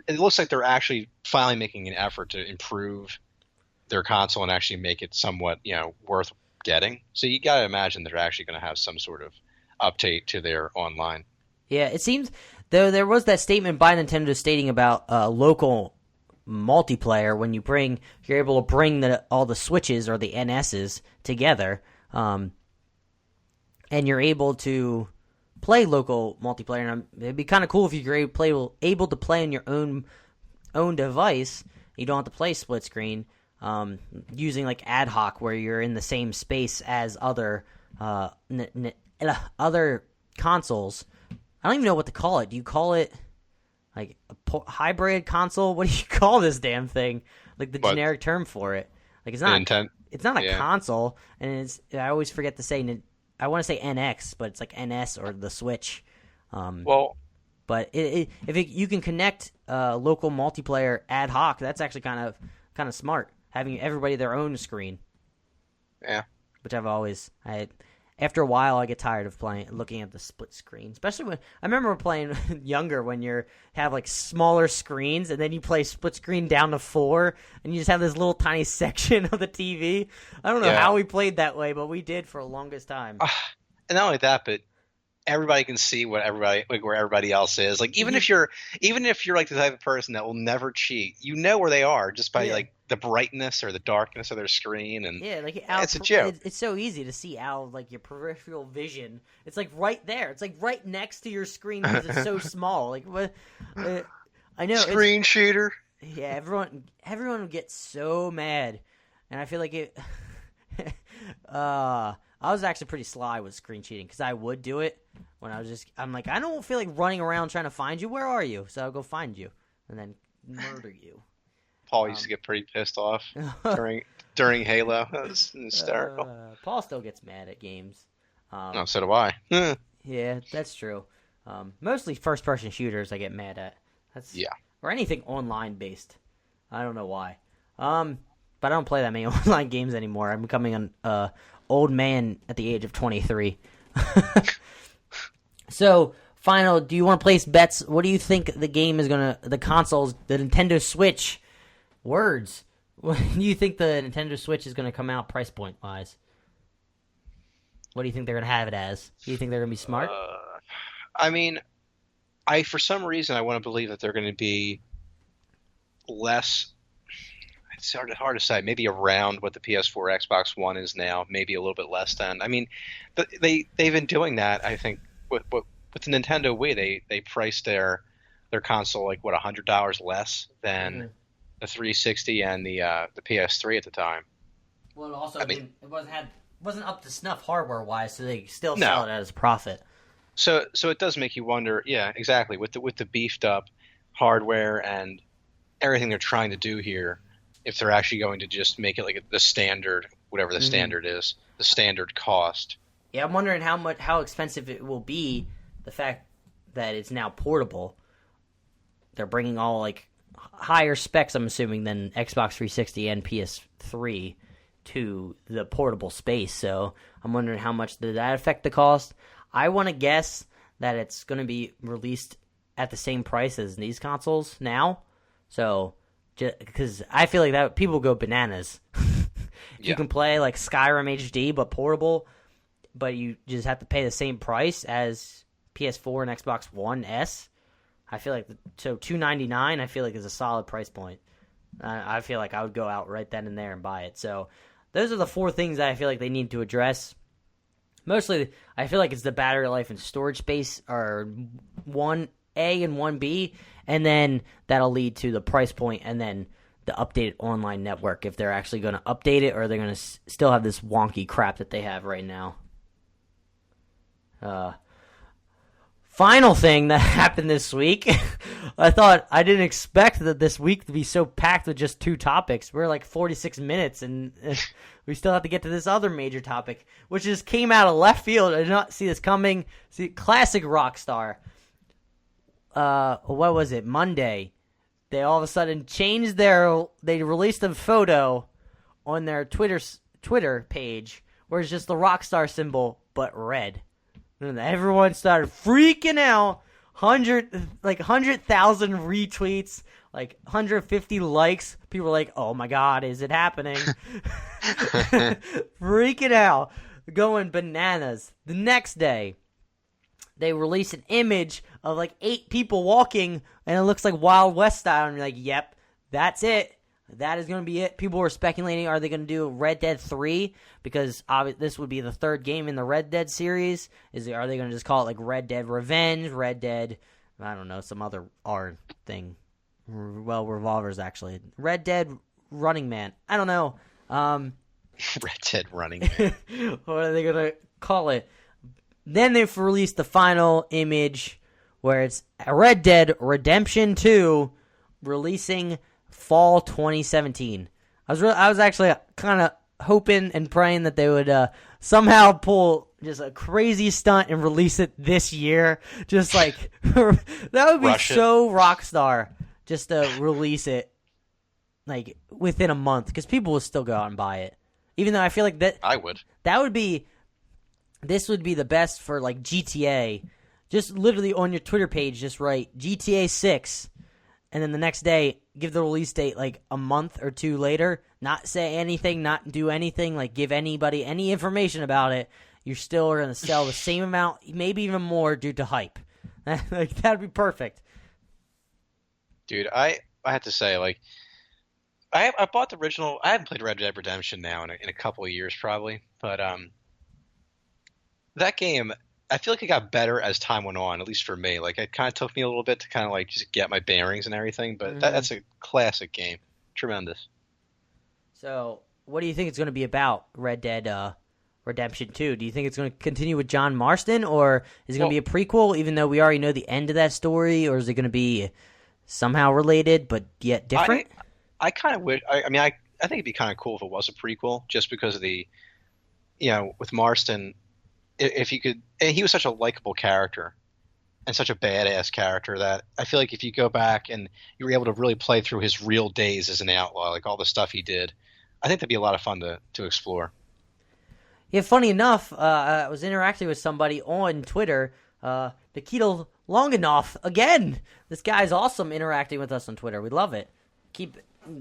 It looks like they're actually finally making an effort to improve their console and actually make it somewhat, worth getting. So you got to imagine they're actually going to have some sort of update to their online. Yeah, it seems though there was that statement by Nintendo stating about local multiplayer when you're able to bring all the Switches or the NSs together, and you're able to play local multiplayer. And it'd be kind of cool if you're able to play on your own device. You don't have to play split screen, using like ad hoc, where you're in the same space as other other consoles. I don't even know what to call it. Do you call it like a hybrid console? What do you call this damn thing? Like the generic term for it. Like it's not. It's not a console, and I always forget to say. I want to say NX, but it's like NS or the Switch. But if you can connect local multiplayer ad hoc, that's actually kind of smart. Having everybody their own screen. Yeah. Which after a while, I get tired of looking at the split screen. Especially when I remember playing younger, when you have like smaller screens, and then you play split screen down to 4, and you just have this little tiny section of the TV. I don't know how we played that way, but we did for the longest time. And not only that, but everybody can see where everybody else is. Like even if you're like the type of person that will never cheat, where they are just by like the brightness or the darkness of their screen, and it's a joke. It's so easy to see out of like your peripheral vision. It's like right there. It's like right next to your screen because it's so small. Like what? I know screen cheater. Yeah, everyone gets so mad, and I feel like it. I was actually pretty sly with screen cheating because I would do it when I'm like, I don't feel like running around trying to find you. Where are you? So I'll go find you and then murder you. Paul used to get pretty pissed off during Halo. That was hysterical. Paul still gets mad at games. So do I. Yeah, that's true. Mostly first-person shooters I get mad at. Or anything online-based. I don't know why. But I don't play that many online games anymore. I'm becoming an old man at the age of 23. So, do you want to place bets? What do you think the game is the consoles, the Nintendo Switch, When do you think the Nintendo Switch is going to come out price point wise? What do you think they're going to have it as? Do you think they're going to be smart? I mean, for some reason I want to believe that they're going to be less. It's hard to say. Maybe around what the PS4, Xbox One is now. Maybe a little bit less than. I mean, they've been doing that. I think with the Nintendo Wii, they priced their console like what $100 less than the 360 and the PS3 at the time. Well, also, I mean, it wasn't up to snuff hardware wise, so they still sell it as a profit. So it does make you wonder. Yeah, exactly. With the beefed up hardware and everything they're trying to do here, if they're actually going to just make it like the standard, whatever the standard is, the standard cost. Yeah, I'm wondering how expensive it will be. The fact that it's now portable, they're bringing all like higher specs, I'm assuming, than Xbox 360 and PS3 to the portable space. So I'm wondering how much did that affect the cost. I want to guess that it's going to be released at the same price as these consoles now. So, because I feel like that people go bananas. You can play like Skyrim HD but portable, but you just have to pay the same price as PS4 and Xbox One S. I feel like so $299. I feel like is a solid price point. I feel like I would go out right then and there and buy it. So those are the four things that I feel like they need to address. Mostly, I feel like it's the battery life and storage space are 1A and 1B, and then that'll lead to the price point and then the updated online network, if they're actually going to update it or they're going to still have this wonky crap that they have right now. Final thing that happened this week, I didn't expect that this week to be so packed with just two topics. We're like 46 minutes and we still have to get to this other major topic, which just came out of left field. I did not see this coming. See, classic Rockstar. What was it? Monday. They all of a sudden changed they released a photo on their Twitter page where it's just the Rockstar symbol, but red. And everyone started freaking out. 100,000 retweets, like 150 likes. People were like, "Oh my God, is it happening?" Freaking out, going bananas. The next day, they release an image of like 8 people walking, and it looks like Wild West style. And you're like, "Yep, that's it. That is going to be it." People were speculating, are they going to do Red Dead 3? Because this would be the third game in the Red Dead series. Are they going to just call it like Red Dead Revenge, Red Dead, I don't know, some other R thing. Well, Revolver's actually. Red Dead Running Man. I don't know. Red Dead Running Man. What are they going to call it? Then they've released the final image where it's Red Dead Redemption 2 releasing fall 2017. I was actually kind of hoping and praying that they would somehow pull just a crazy stunt and release it this year. Just like that would be so Rockstar, just to release it like within a month, because people would still go out and buy it. Even though I feel like that this would be the best for like GTA. Just literally on your Twitter page, just write GTA 6. And then the next day, give the release date like a month or two later. Not say anything, not do anything, like give anybody any information about it. You're still going to sell the same amount, maybe even more, due to hype. Like, that'd be perfect. Dude, I have to say, like, I bought the original. I haven't played Red Dead Redemption now in a couple of years, probably. But that game, I feel like it got better as time went on, at least for me. Like, it kind of took me a little bit to kind of like just get my bearings and everything, but that's a classic game. Tremendous. So, what do you think it's going to be about, Red Dead Redemption 2? Do you think it's going to continue with John Marston, or is it going to be a prequel, even though we already know the end of that story, or is it going to be somehow related but yet different? I kind of wish. I mean, I think it'd be kind of cool if it was a prequel, just because of the, with Marston. If you could, and he was such a likable character and such a badass character that I feel like if you go back and you were able to really play through his real days as an outlaw, like all the stuff he did, I think that'd be a lot of fun to explore. Yeah, funny enough, I was interacting with somebody on Twitter, Nikita Longinov, again. This guy's awesome interacting with us on Twitter. We love it.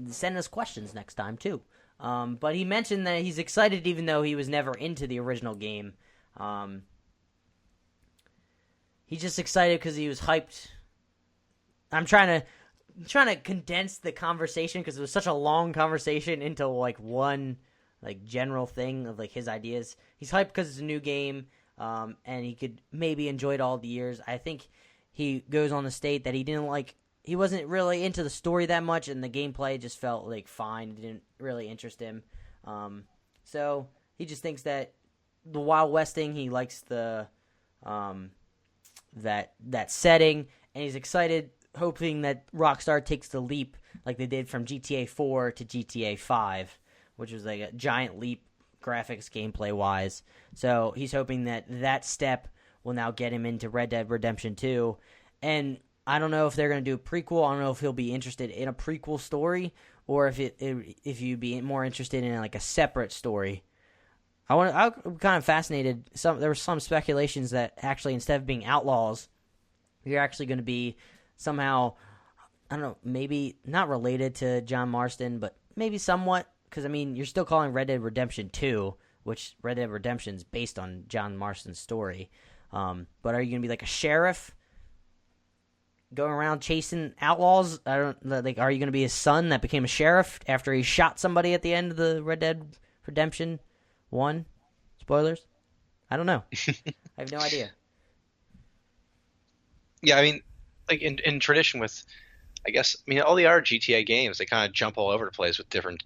send us questions next time too. But he mentioned that he's excited even though he was never into the original game. He's just excited because he was hyped. I'm trying to condense the conversation because it was such a long conversation into like one like general thing of like his ideas. He's hyped because it's a new game, and he could maybe enjoy it all the years. I think he goes on to state that he wasn't really into the story that much, and the gameplay just felt like fine. It didn't really interest him. So he just thinks that the Wild West thing, he likes the that setting, and he's excited, hoping that Rockstar takes the leap like they did from GTA 4 to GTA 5, which was like a giant leap graphics gameplay wise. So he's hoping that step will now get him into Red Dead Redemption 2. And I don't know if they're going to do a prequel. I don't know if he'll be interested in a prequel story or if you'd be more interested in like a separate story. I'm kind of fascinated. There were some speculations that actually instead of being outlaws, you're actually going to be somehow, I don't know, maybe not related to John Marston, but maybe somewhat. Because, I mean, you're still calling Red Dead Redemption 2, which Red Dead Redemption is based on John Marston's story. But are you going to be like a sheriff going around chasing outlaws? Are you going to be his son that became a sheriff after he shot somebody at the end of the Red Dead Redemption 1? Spoilers? I don't know. I have no idea. Yeah, I mean, like in tradition with, I guess, I mean, all the other GTA games, they kind of jump all over the place with different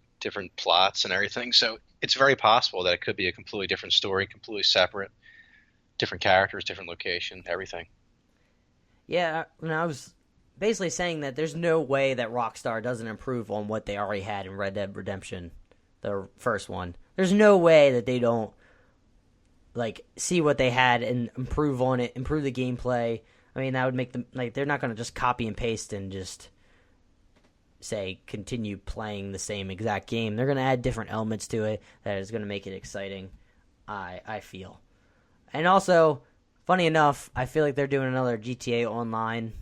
plots and everything. So it's very possible that it could be a completely different story, completely separate, different characters, different location, everything. Yeah, I was basically saying that there's no way that Rockstar doesn't improve on what they already had in Red Dead Redemption, the first one. There's no way that they don't like see what they had and improve on it, improve the gameplay. I mean, that would make them like they're not going to just copy and paste and just say continue playing the same exact game. They're going to add different elements to it that is going to make it exciting. I feel, and also, funny enough, I feel like they're doing another GTA Online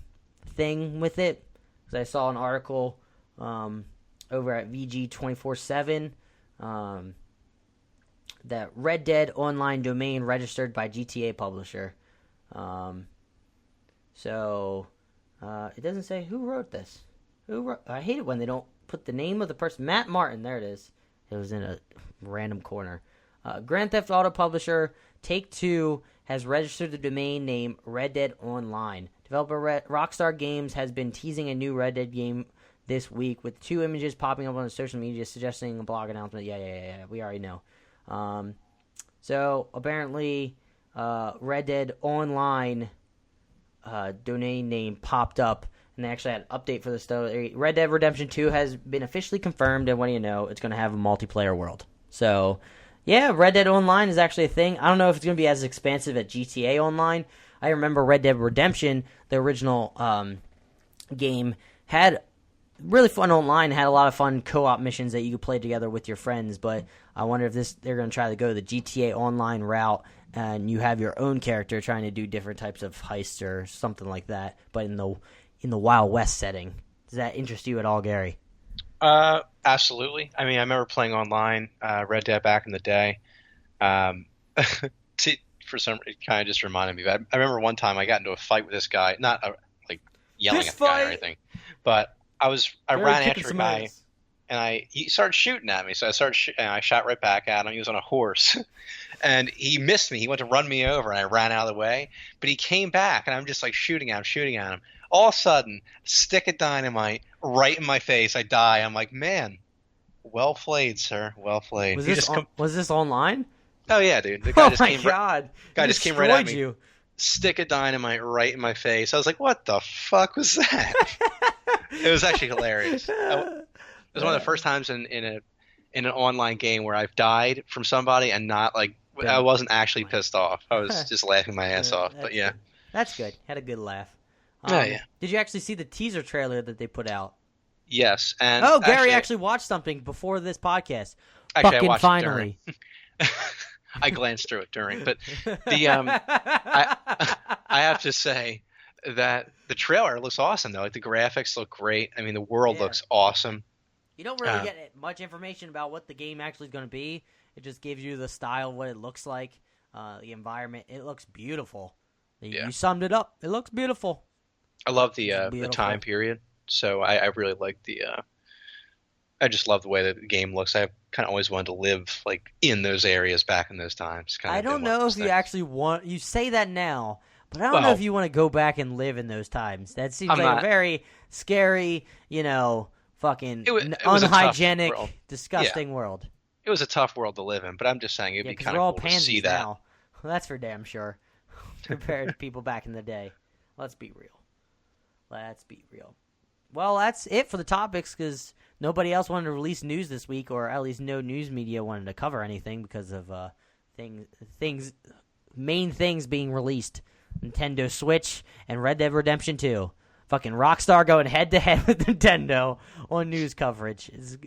thing with it because I saw an article over at VG 24/7 that Red Dead Online domain registered by GTA publisher. So it doesn't say who wrote this. I hate it when they don't put the name of the person. Matt Martin, there it is. It was in a random corner. Grand Theft Auto publisher Take-Two has registered the domain name Red Dead Online. Developer Rockstar Games has been teasing a new Red Dead game this week with 2 images popping up on the social media suggesting a blog announcement. Yeah. We already know. So apparently, Red Dead Online domain name popped up, and they actually had an update for the story. Red Dead Redemption 2 has been officially confirmed, and what do you know? It's going to have a multiplayer world. So, yeah, Red Dead Online is actually a thing. I don't know if it's going to be as expansive as GTA Online. I remember Red Dead Redemption, the original game, had really fun online, had a lot of fun co-op missions that you could play together with your friends, but I wonder if they're going to try to go the GTA Online route, and you have your own character trying to do different types of heists or something like that, but in the Wild West setting. Does that interest you at all, Gary? Absolutely. I mean, I remember playing online Red Dead back in the day. For some, it kind of just reminded me. But I remember one time I got into a fight with this guy, not like yelling at the guy or anything, but I ran after a guy, and he started shooting at me. So I shot right back at him. He was on a horse, and he missed me. He went to run me over, and I ran out of the way. But he came back, and I'm just like shooting at him. All of a sudden, stick of dynamite right in my face. I die. I'm like, man, well played, sir. Well played. Was this online? Oh yeah, dude. The guy just came. God! Guy just came right at me. You. Stick of dynamite right in my face. I was like, what the fuck was that? It was actually hilarious. It was one of the first times in an online game where I've died from somebody and not like I wasn't actually pissed off. I was just laughing my ass off. But yeah, that's good. Had a good laugh. Yeah. Did you actually see the teaser trailer that they put out? Yes. And Gary actually watched something before this podcast. Actually, I watched finally. It during. I glanced through it during, but I have to say that the trailer looks awesome though. Like the graphics look great. I mean, the world looks awesome. You don't really get much information about what the game actually is going to be. It just gives you the style, what it looks like, the environment. It looks beautiful. You summed it up. It looks beautiful. I love the time period. So I really like I just love the way the game looks. I kind of always wanted to live like in those areas back in those times. I don't know if you actually want. You say that now, but I don't know if you want to go back and live in those times. That seems a very scary, fucking unhygienic, disgusting world. It was a tough world to live in, but I'm just saying it'd be kind of cool to see that. Now. Well, that's for damn sure. Compared to people back in the day. Let's be real. Well, that's it for the topics because nobody else wanted to release news this week, or at least no news media wanted to cover anything because of main things being released. Nintendo Switch and Red Dead Redemption 2. Fucking Rockstar going head-to-head with Nintendo on news coverage. It's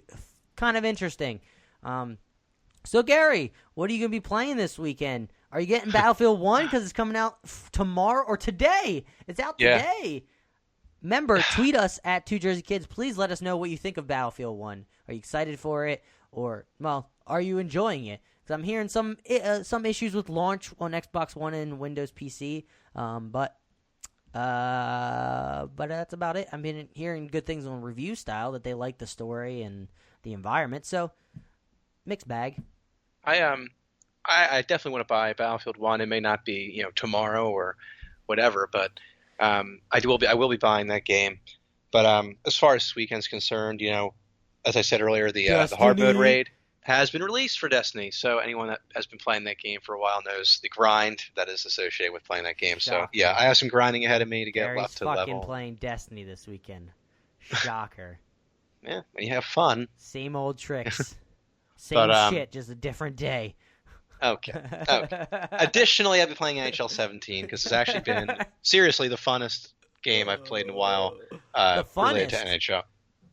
kind of interesting. So, Gary, what are you going to be playing this weekend? Are you getting Battlefield 1 because it's coming out tomorrow or today? It's out today. Remember, tweet us at 2JerseyKids. Please let us know what you think of Battlefield 1. Are you excited for it? Or, are you enjoying it? Because I'm hearing some issues with launch on Xbox One and Windows PC. But that's about it. I've been hearing good things on review style, that they like the story and the environment. So, mixed bag. I definitely want to buy Battlefield 1. It may not be, tomorrow or whatever, but I will be buying that game. But as far as this weekend's concerned, as I said earlier, the hard mode raid has been released for Destiny. So anyone that has been playing that game for a while knows the grind that is associated with playing that game. Shocker. So yeah, I have some grinding ahead of me to get left to level. Fucking playing Destiny this weekend. Shocker. Yeah, when you have fun. Same old tricks. Same shit, just a different day. Okay. Additionally, I've been playing NHL 17 because it's actually been seriously the funnest game I've played in a while related to NHL.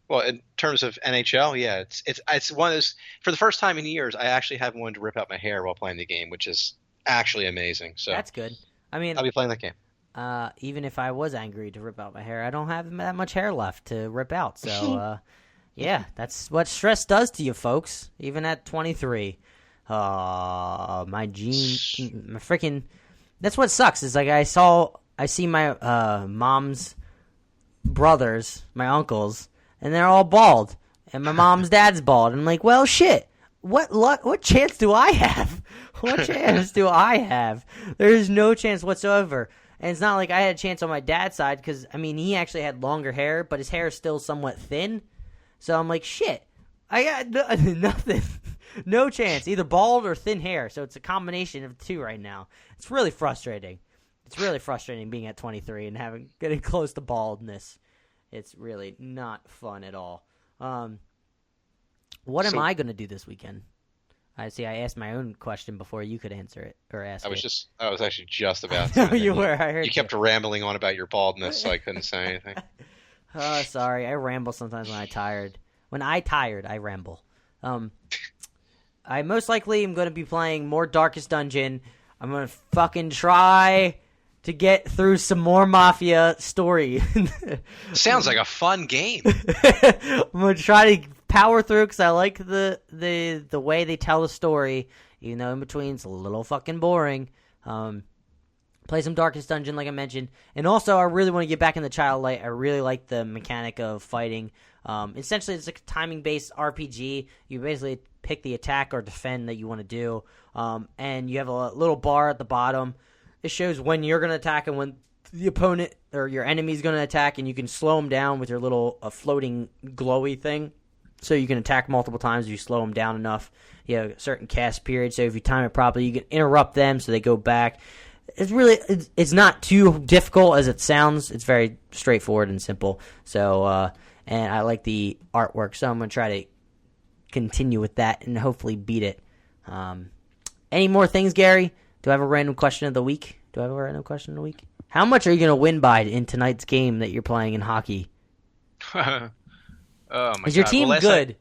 Well, in terms of NHL, yeah, it's one of those. For the first time in years, I actually haven't wanted to rip out my hair while playing the game, which is actually amazing. So that's good. I mean, I'll be playing that game. Even if I was angry to rip out my hair, I don't have that much hair left to rip out. So, yeah, that's what stress does to you, folks. Even at 23. My freaking. That's what sucks. Is like I see my mom's brothers, my uncles, and they're all bald, and my mom's dad's bald. And I'm like, well, shit. What chance do I have? What chance do I have? There is no chance whatsoever. And it's not like I had a chance on my dad's side because, I mean, he actually had longer hair, but his hair is still somewhat thin. So I'm like, shit. I got nothing. No chance. Either bald or thin hair. So it's a combination of the two right now. It's really frustrating. It's really frustrating being at 23 and getting close to baldness. It's really not fun at all. What am I going to do this weekend? I asked my own question before you could answer it or ask it. I was actually just about to. No, you were. I heard you kept rambling on about your baldness, so I couldn't say anything. Oh, sorry. I ramble sometimes when I'm tired. When I'm tired, I ramble. I most likely am going to be playing more Darkest Dungeon. I'm going to fucking try to get through some more Mafia story. Sounds like a fun game. I'm going to try to power through because I like the way they tell the story, even though in between it's a little fucking boring. Play some Darkest Dungeon, like I mentioned. And also, I really want to get back in the Child Light. I really like the mechanic of fighting. Essentially, it's like a timing-based RPG. You basically pick the attack or defend that you want to do. And you have a little bar at the bottom. It shows when you're going to attack and when the opponent or your enemy is going to attack. And you can slow them down with your little floating glowy thing. So you can attack multiple times if you slow them down enough. You have a certain cast period. So if you time it properly, you can interrupt them so they go back. It's not too difficult as it sounds. It's very straightforward and simple. So, and I like the artwork, so I'm going to try to continue with that and hopefully beat it. Any more things, Gary? Do I have a random question of the week? How much are you going to win by in tonight's game that you're playing in hockey? Oh, my God. Is your team good?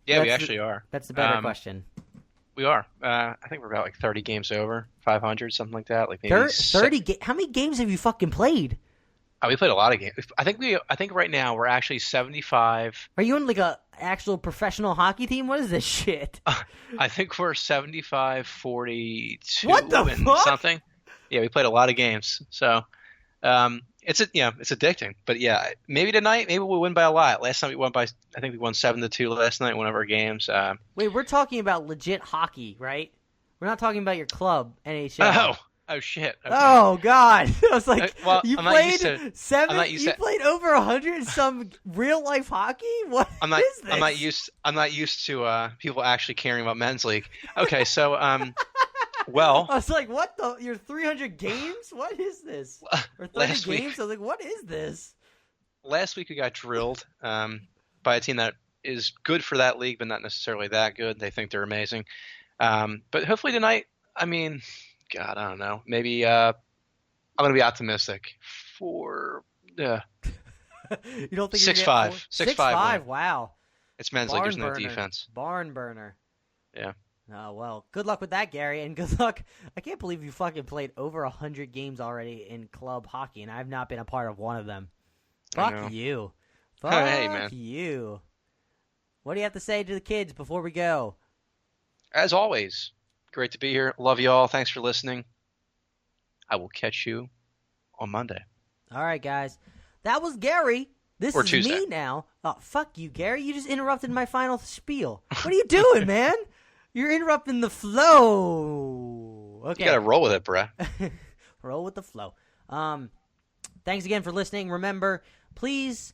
Yeah, we actually are. That's the better question. We are. I think we're about like 30 games over, 500, something like that. Like maybe 30. How many games have you fucking played? Oh, we played a lot of games. I think right now we're actually 75. Are you in like a actual professional hockey team? What is this shit? I think we're 75, 42 What the and fuck? something. Yeah, we played a lot of games. So, it's addicting. But yeah, maybe tonight, maybe we'll win by a lot. Last night I think we won 7-2 last night, one of our games. Wait, we're talking about legit hockey, right? We're not talking about your club, NHL. Oh shit. Okay. Oh God! I was like, well, you I'm not used played to- seven. I'm not used You to- played over 100 in some real life hockey. What I'm not. is this? I'm not used to people actually caring about men's league. Okay, so well, I was like, what the? Your 300 games? What is this? Or 30 last week- games? I was like, what is this? last week we got drilled by a team that is good for that league, but not necessarily that good. They think they're amazing. But hopefully tonight, I mean, God, I don't know. Maybe I'm going to be optimistic for You don't think 6-5. 6-5 win. Wow. It's men's league. There's no burner. defense. Barn burner. Yeah. Oh, well, good luck with that, Gary, and good luck. I can't believe you fucking played over 100 games already in club hockey, and I've not been a part of one of them. I know. Fuck you. Fuck Hey, man. you. What do you have to say to the kids before we go? As always, great to be here. Love you all. Thanks for listening. I will catch you on Monday. All right, guys. That was Gary. This Or is Tuesday. me now. Oh, fuck you, Gary. You just interrupted my final spiel. What are you doing, man? You're interrupting the flow. Okay. You got to roll with it, bruh. Roll with the flow. Thanks again for listening. Remember, please.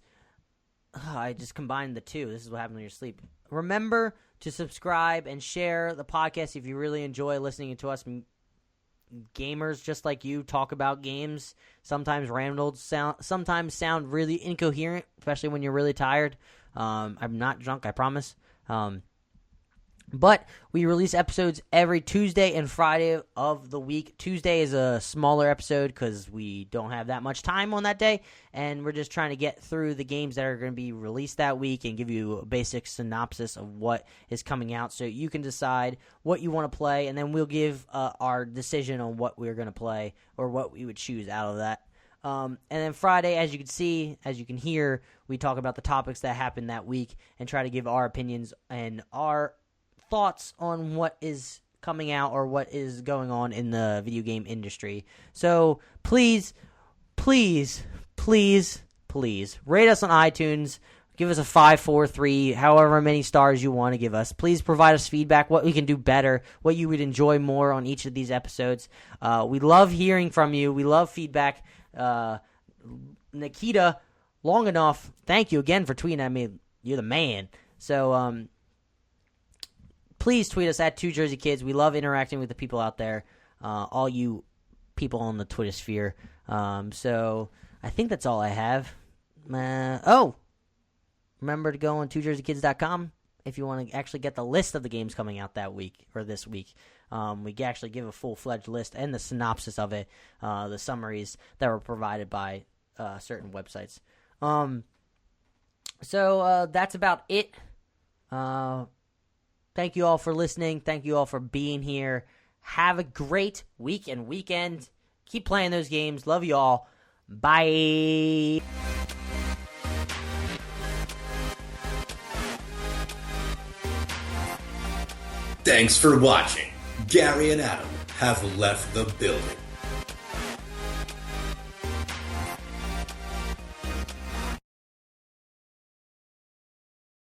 I just combined the two. This is what happens when you're asleep. Remember to subscribe and share the podcast if you really enjoy listening to us gamers just like you talk about games. Sometimes sometimes sound really incoherent, especially when you're really tired. I'm not drunk, I promise. But we release episodes every Tuesday and Friday of the week. Tuesday is a smaller episode because we don't have that much time on that day, and we're just trying to get through the games that are going to be released that week and give you a basic synopsis of what is coming out so you can decide what you want to play, and then we'll give our decision on what we're going to play or what we would choose out of that. And then Friday, as you can see, as you can hear, we talk about the topics that happened that week and try to give our opinions and our thoughts on what is coming out or what is going on in the video game industry. So please, please, please, please rate us on iTunes. Give us a 5, 4, 3, however many stars you want to give us. Please provide us feedback, what we can do better, what you would enjoy more on each of these episodes. We love hearing from you. We love feedback. Nikita, long enough, thank you again for tweeting at me. You're the man. So, please tweet us at 2JerseyKids. We love interacting with the people out there, all you people on the Twitter sphere. So I think that's all I have. Remember to go on 2JerseyKids.com if you want to actually get the list of the games coming out that week or this week. We can actually give a full-fledged list and the synopsis of it, the summaries that were provided by certain websites. So that's about it. Thank you all for listening. Thank you all for being here. Have a great week and weekend. Keep playing those games. Love you all. Bye. Thanks for watching. Gary and Adam have left the building.